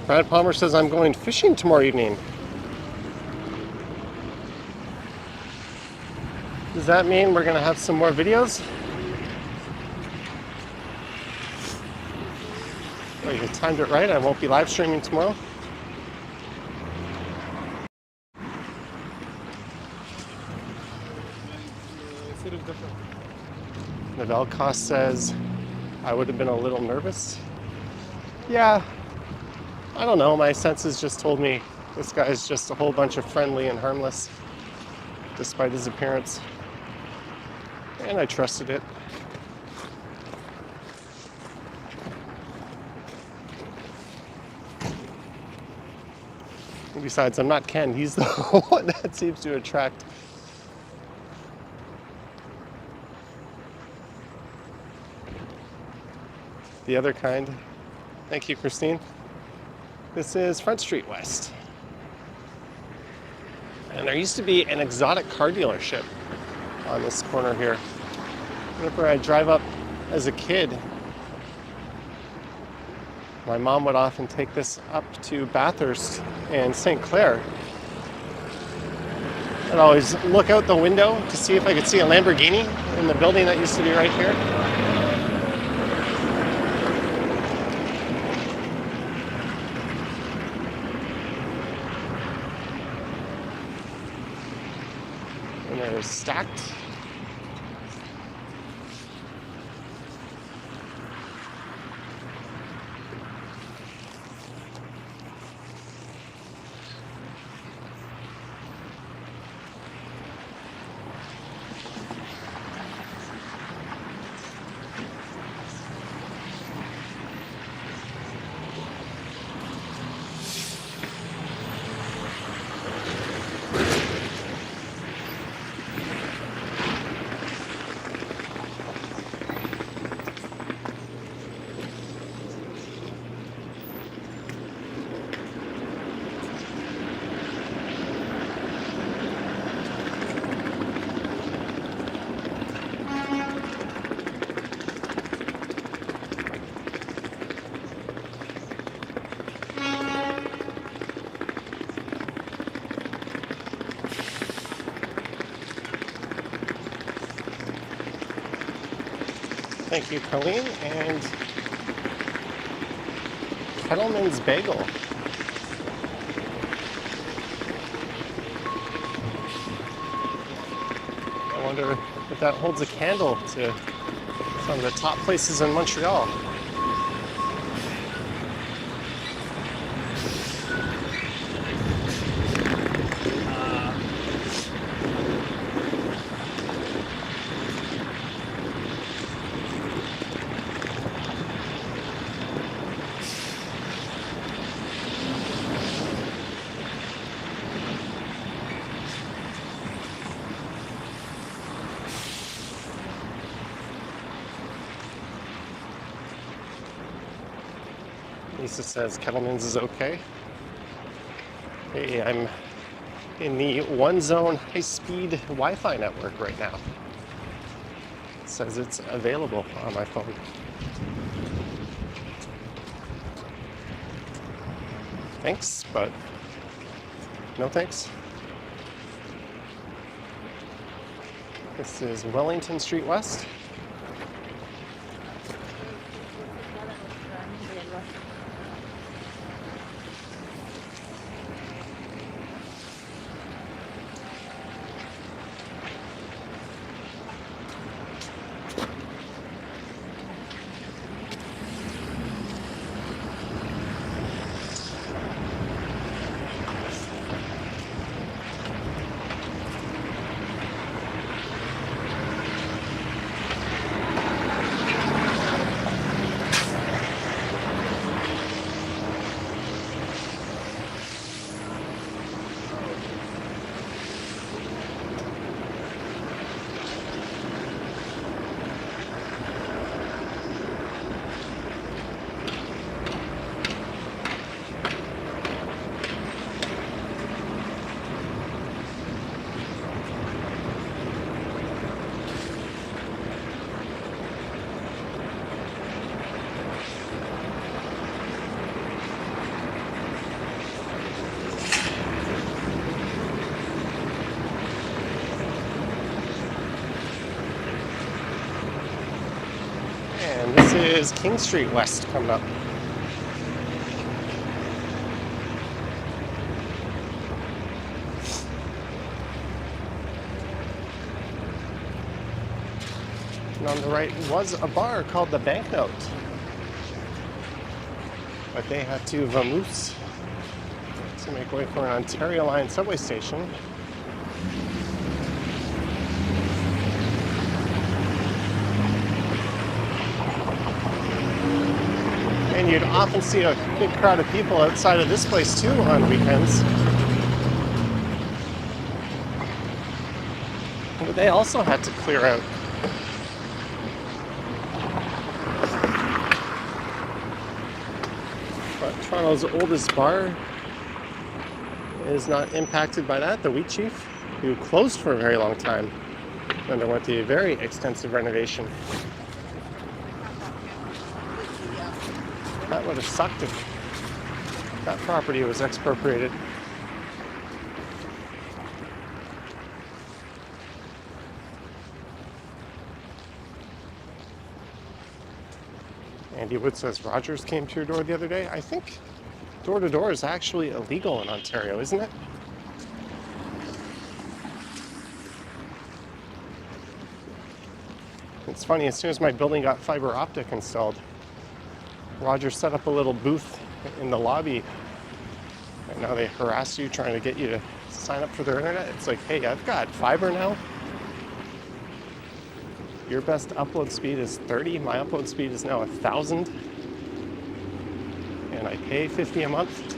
Brad Palmer says I'm going fishing tomorrow evening. Does that mean we're going to have some more videos? Oh, you timed it right. I won't be live streaming tomorrow. Navel Cost says I would have been a little nervous. Yeah. I don't know, my senses just told me this guy's just a whole bunch of friendly and harmless, despite his appearance. And I trusted it. And besides, I'm not Ken, he's the one that seems to attract. The other kind. Thank you, Christine. This is Front Street West. And there used to be an exotic car dealership on this corner here. Whenever I drive up as a kid, my mom would often take this up to Bathurst and St. Clair. I'd always look out the window to see if I could see a Lamborghini in the building that used to be right here. And they're stacked. Thank you, Colleen. And Kettleman's Bagel. I wonder if that holds a candle to some of the top places in Montreal. Lisa says Kettleman's is okay. Hey, I'm in the one zone high-speed Wi-Fi network right now. It says it's available on my phone. Thanks, but no thanks. This is Wellington Street West. And this is King Street West coming up. And on the right was a bar called the Banknote, but they had to vamoose to make way for an Ontario Line subway station. And you'd often see a big crowd of people outside of this place too on weekends. But they also had to clear out. But Toronto's oldest bar is not impacted by that. The wheat chief, who closed for a very long time, underwent a very extensive renovation. That would have sucked if that property was expropriated. Andy Wood says Rogers came to your door the other day. I think door-to-door is actually illegal in Ontario, isn't it? It's funny, as soon as my building got fiber optic installed, Rogers set up a little booth in the lobby, and now they harass you trying to get you to sign up for their internet. It's like, hey, I've got fiber now. Your best upload speed is 30. My upload speed is now 1,000. And I pay $50 a month.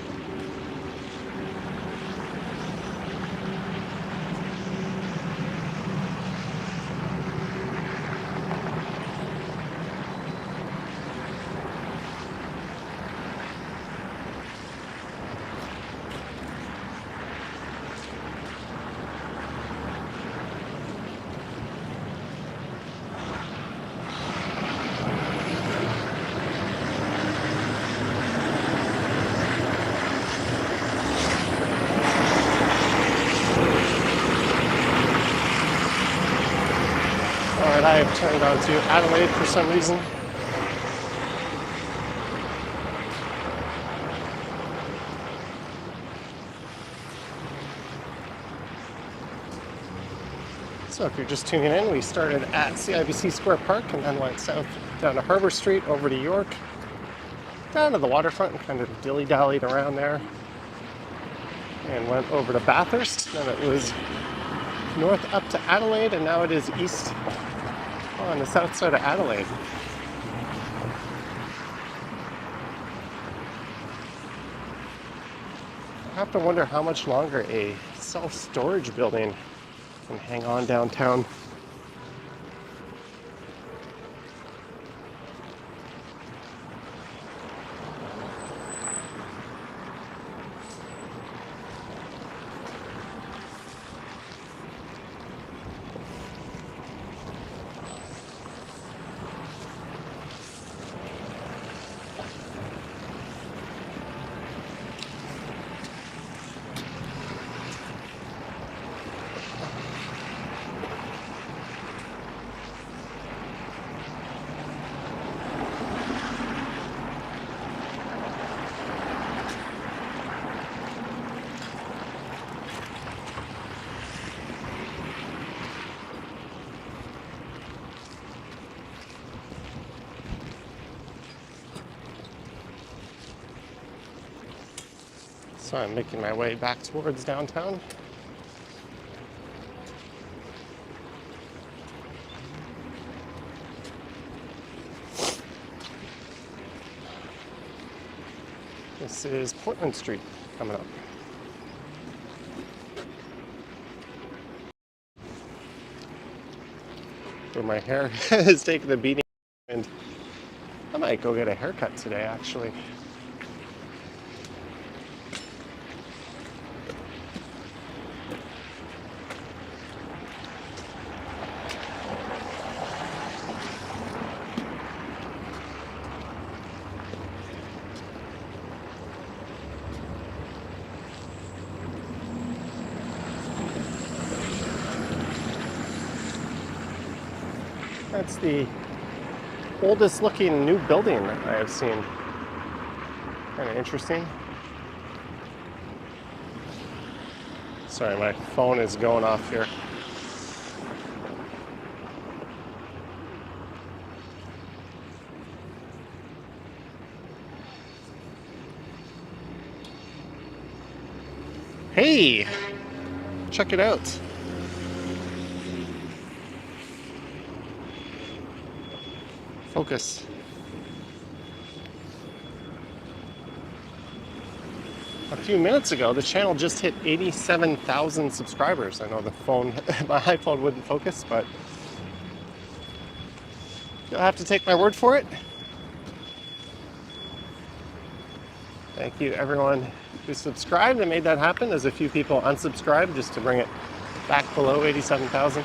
I have turned on to Adelaide for some reason. So if you're just tuning in, we started at CIBC Square Park and then went south down to Harbour Street, over to York, down to the Waterfront and kind of dilly-dallied around there. And went over to Bathurst, then it was north up to Adelaide, and now it is east on the south side of Adelaide. I have to wonder how much longer a self-storage building can hang on downtown. So I'm making my way back towards downtown. This is Portland Street coming up. Where my hair is taking a beating, and I might go get a haircut today actually. That's the oldest looking new building that I have seen. Kind of interesting. Sorry, my phone is going off here. Hey, check it out. Focus. A few minutes ago, the channel just hit 87,000 subscribers. I know the phone, my iPhone wouldn't focus, but you'll have to take my word for it. Thank you, everyone who subscribed and made that happen, as a few people unsubscribed just to bring it back below 87,000.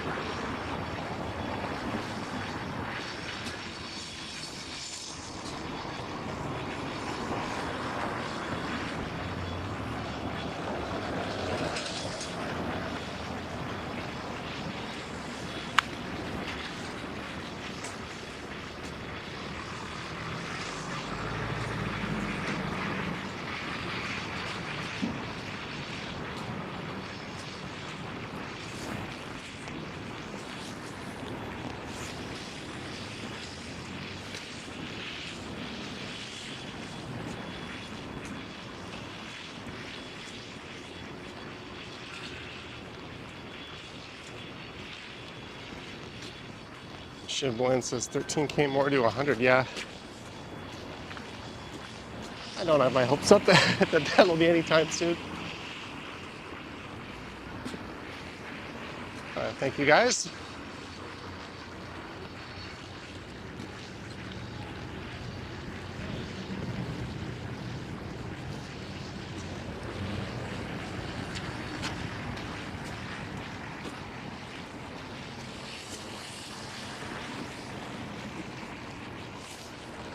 Shibboleth says 13K more to 100. Yeah. I don't have my hopes up that that'll be anytime soon. Thank you guys.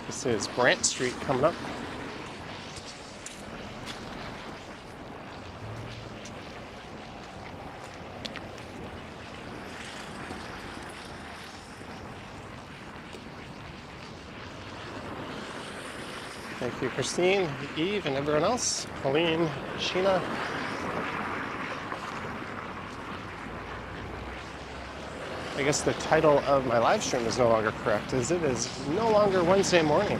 This is Brant Street coming up. Thank you, Christine, Eve, and everyone else. Colleen, Sheena. I guess the title of my live stream is no longer correct, as it is no longer Wednesday morning.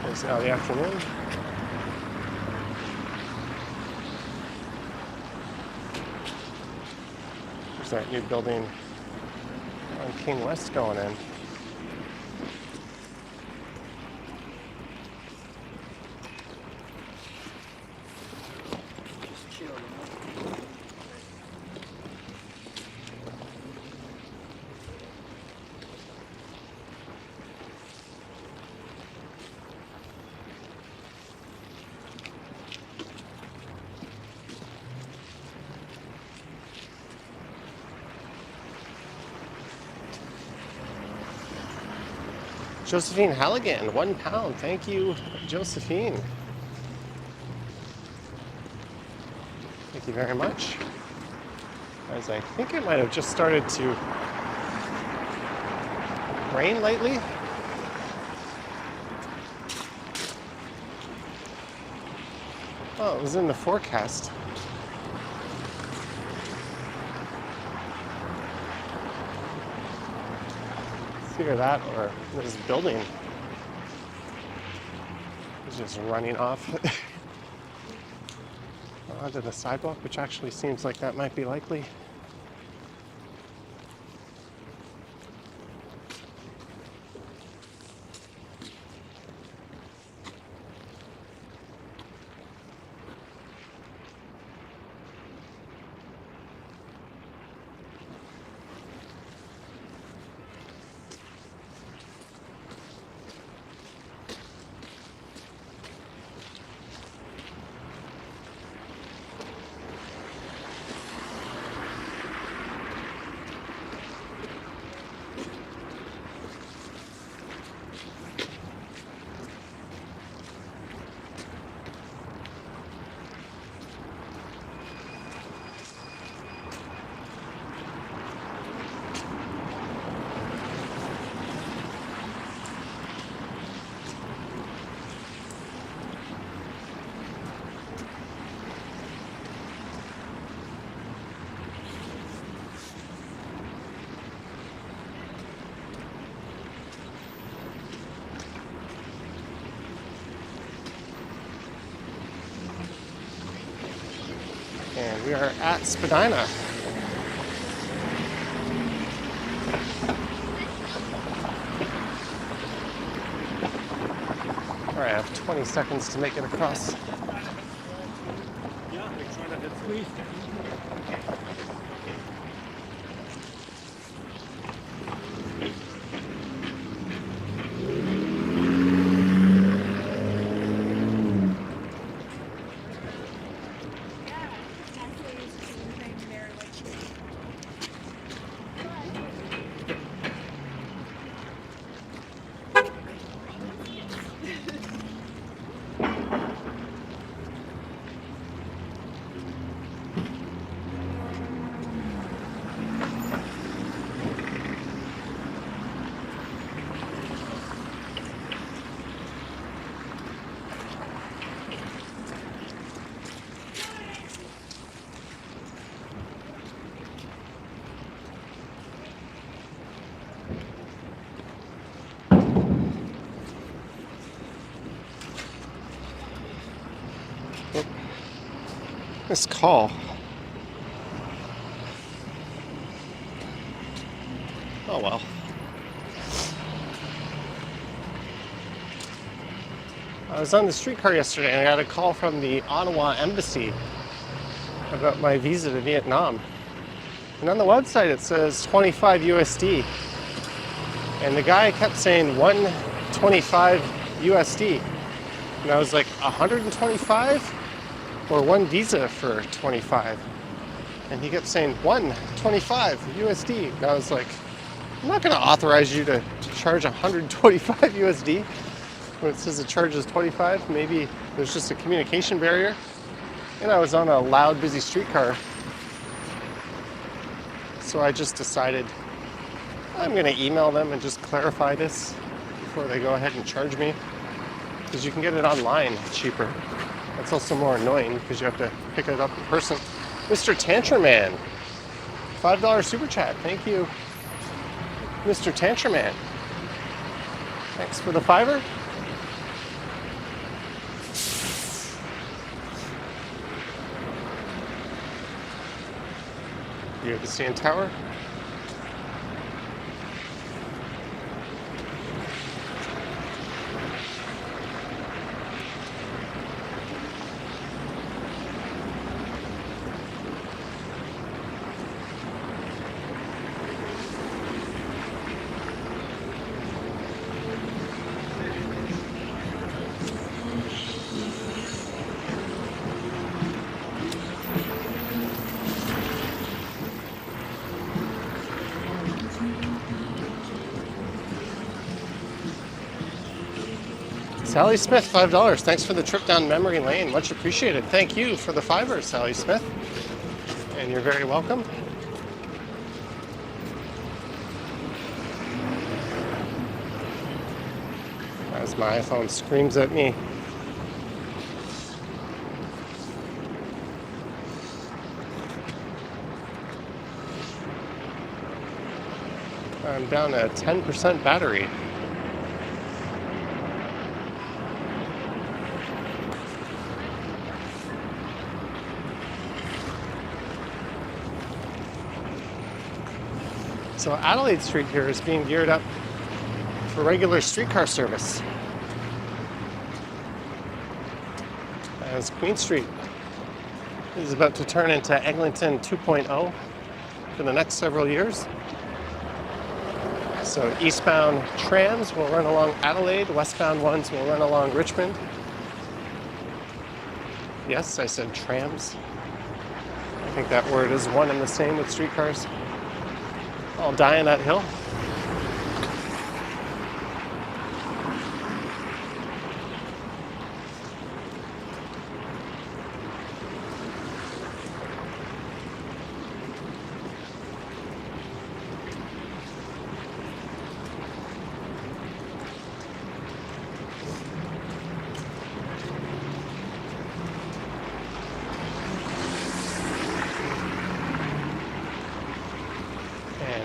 It's now the afternoon. There's that new building on King West going in. Josephine Halligan, £1. Thank you, Josephine. Thank you very much. As I think it might have just started to rain lately. Oh, it was in the forecast. Either that or this building is just running off onto the sidewalk, which actually seems like that might be likely. And we are at Spadina. All right, I have 20 seconds to make it across. Yeah, we're trying to hit three. This call. Oh well. I was on the streetcar yesterday and I got a call from the Ottawa Embassy about my visa to Vietnam. And on the website it says 25 USD. And the guy kept saying 125 USD. And I was like, 125? Or one visa for 25? And he kept saying 125 USD. And I was like, I'm not going to authorize you to charge 125 USD. When it says it charges 25, maybe there's just a communication barrier. And I was on a loud, busy streetcar. So I just decided I'm going to email them and just clarify this before they go ahead and charge me. Because you can get it online cheaper. That's also more annoying because you have to pick it up in person. Mr. Tantraman, $5 super chat. Thank you, Mr. Tantraman. Thanks for the $5. View of the CN Tower. Sally Smith, $5. Thanks for the trip down memory lane. Much appreciated. Thank you for the $5, Sally Smith. And you're very welcome. As my iPhone screams at me. I'm down to 10% battery. So Adelaide Street here is being geared up for regular streetcar service. As Queen Street is about to turn into Eglinton 2.0 for the next several years. So eastbound trams will run along Adelaide, westbound ones will run along Richmond. Yes, I said trams. I think that word is one and the same with streetcars. I'll die on that hill.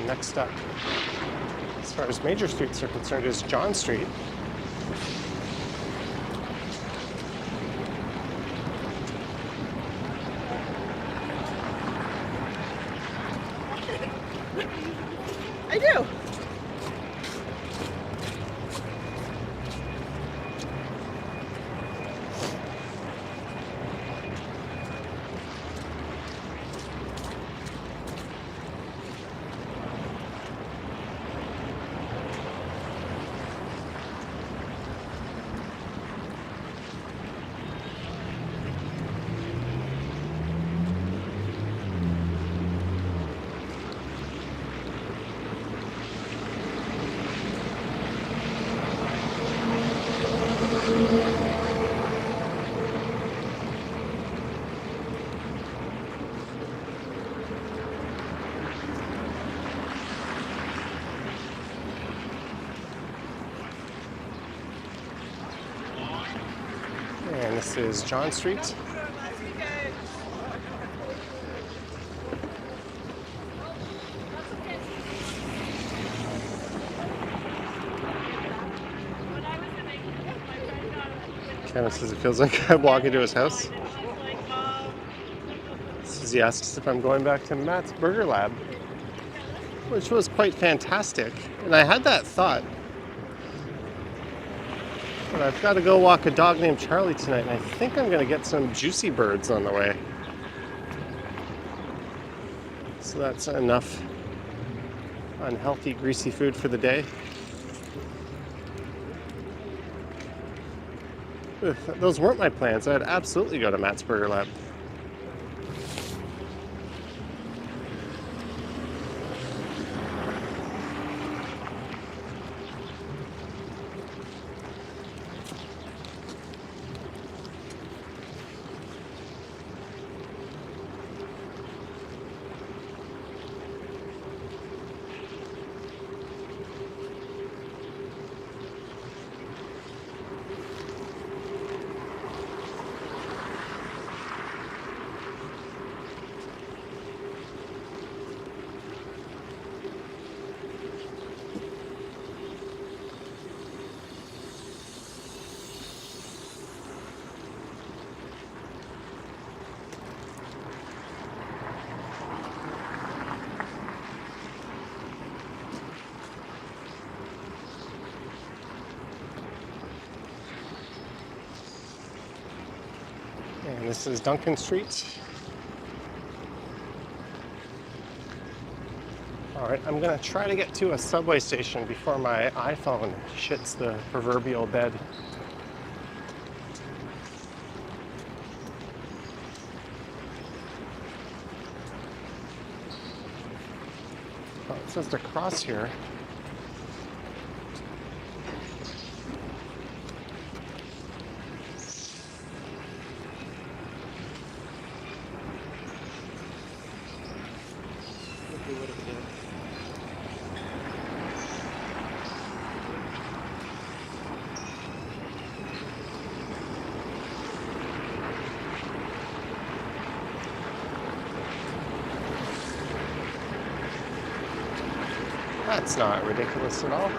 Next up, as far as major streets are concerned, is John Street. I do. And this is John Street. Kevin says it feels like I'm walking to his house. He asks if I'm going back to Matt's Burger Lab, which was quite fantastic. And I had that thought, but I've got to go walk a dog named Charlie tonight, and I think I'm going to get some juicy birds on the way. So that's enough unhealthy, greasy food for the day. If those weren't my plans, I'd absolutely go to Matt's Burger Lab. And this is Duncan Street. Alright, I'm gonna try to get to a subway station before my iPhone shits the proverbial bed. Oh, it says to cross here. That's not ridiculous at all.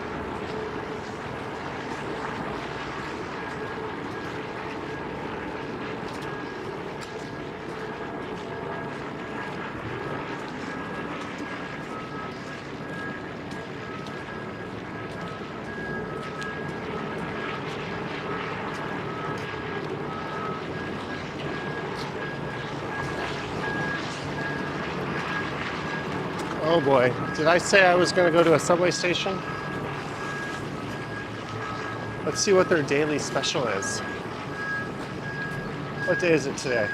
Oh boy, did I say I was going to go to a subway station? Let's see what their daily special is. What day is it today?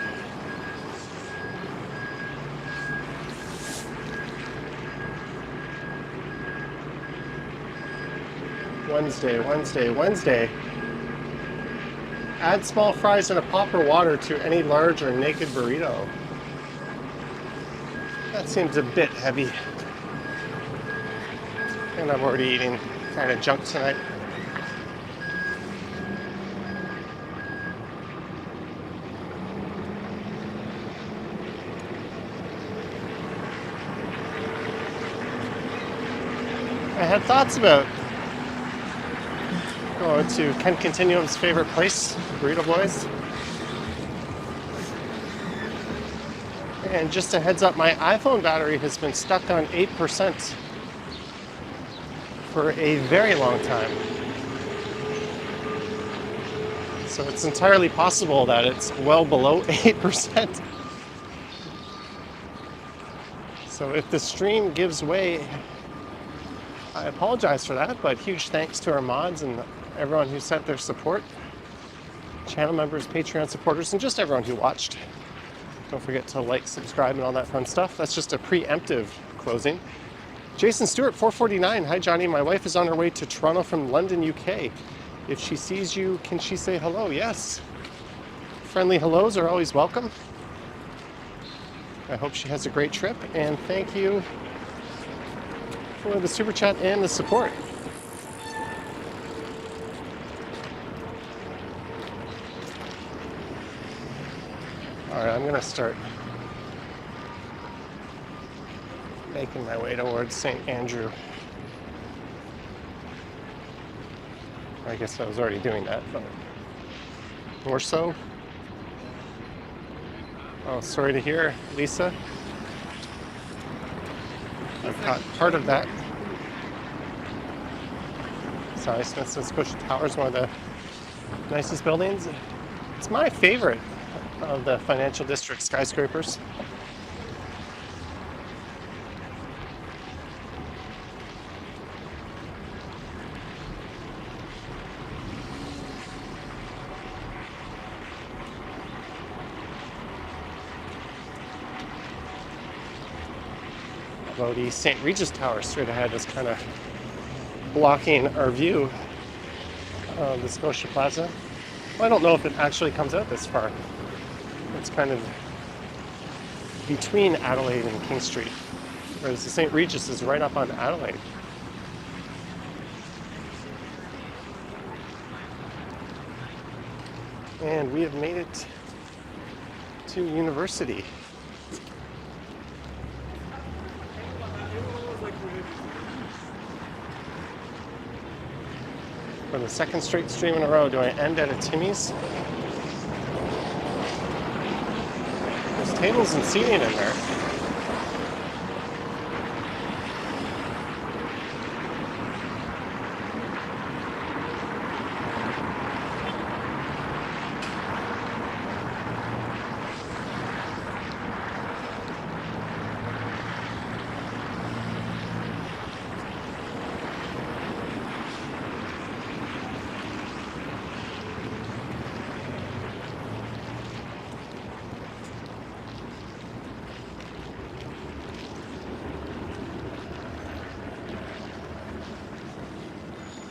Wednesday. Add small fries and a pop or water to any large or naked burrito. That seems a bit heavy. And I'm already eating kind of junk tonight. I had thoughts about going to Ken Continuum's favorite place, Burrito Boys. And just a heads up, my iPhone battery has been stuck on 8% for a very long time. So it's entirely possible that it's well below 8%. So if the stream gives way, I apologize for that, but huge thanks to our mods and everyone who sent their support, channel members, Patreon supporters, and just everyone who watched. Don't forget to like, subscribe, and all that fun stuff. That's just a preemptive closing. Jason Stewart, 449. Hi, Johnny. My wife is on her way to Toronto from London, UK. If she sees you, can she say hello? Yes. Friendly hellos are always welcome. I hope she has a great trip, and thank you for the super chat and the support. All right, I'm gonna start making my way towards St. Andrew. I guess I was already doing that, but more so. Oh, sorry to hear, Lisa. I've caught part of that. Sorry, Smith and Scotia Tower is one of the nicest buildings. It's my favorite of the financial district skyscrapers. Although the St. Regis Tower straight ahead is kind of blocking our view of the Scotia Plaza. Well, I don't know if it actually comes out this far. It's kind of between Adelaide and King Street, whereas the St. Regis is right up on Adelaide. And we have made it to University. For the second straight stream in a row, do I end at a Timmy's? There's tables and seating in there.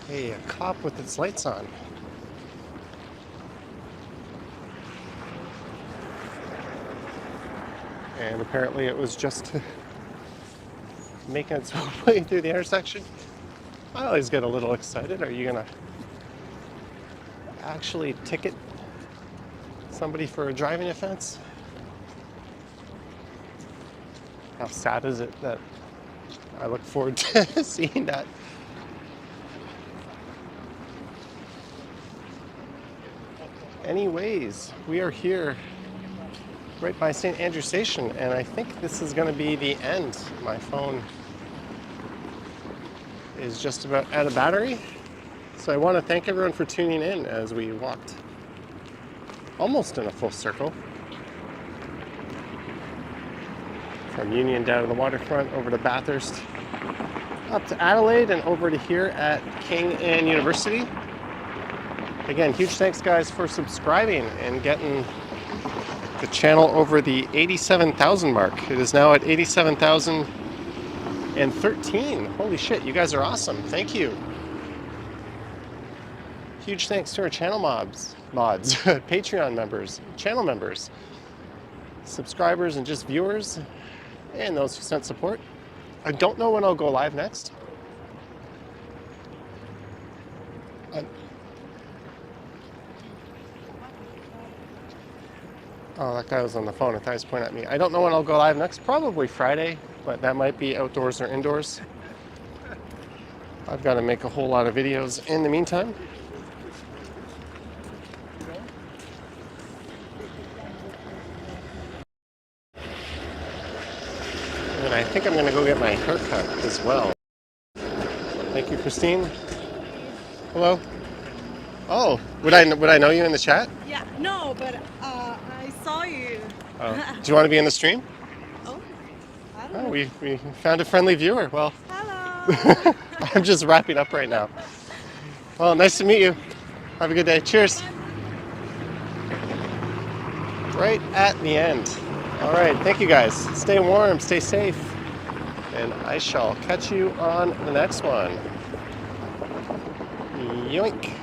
Hey, a cop with its lights on. And apparently it was just making its way through the intersection. I always get a little excited. Are you gonna actually ticket somebody for a driving offense? How sad is it that I look forward to seeing that? Anyways, we are here right by St. Andrew Station, and I think this is going to be the end. My phone is just about out of battery. So I want to thank everyone for tuning in as we walked almost in a full circle from Union down to the Waterfront, over to Bathurst, up to Adelaide, and over to here at King and University. Again, huge thanks, guys, for subscribing and getting the channel over the 87,000 mark. It is now at 87,013. Holy shit, you guys are awesome. Thank you. Huge thanks to our channel mods, Patreon members, channel members, subscribers, and just viewers, and those who sent support. I don't know when I'll go live next. Oh, that guy was on the phone. I thought he was pointing at me. I don't know when I'll go live next. Probably Friday, but that might be outdoors or indoors. I've got to make a whole lot of videos in the meantime. And I think I'm going to go get my haircut as well. Thank you, Christine. Hello. Oh, would I know you in the chat? Yeah, no, but I saw you. Oh. Do you want to be in the stream? Oh, I don't Oh, know. we found a friendly viewer. Well, Hello. I'm just wrapping up right now. Well, nice to meet you. Have a good day. Cheers. Right at the end. All right, thank you guys. Stay warm, stay safe, and I shall catch you on the next one. Yoink.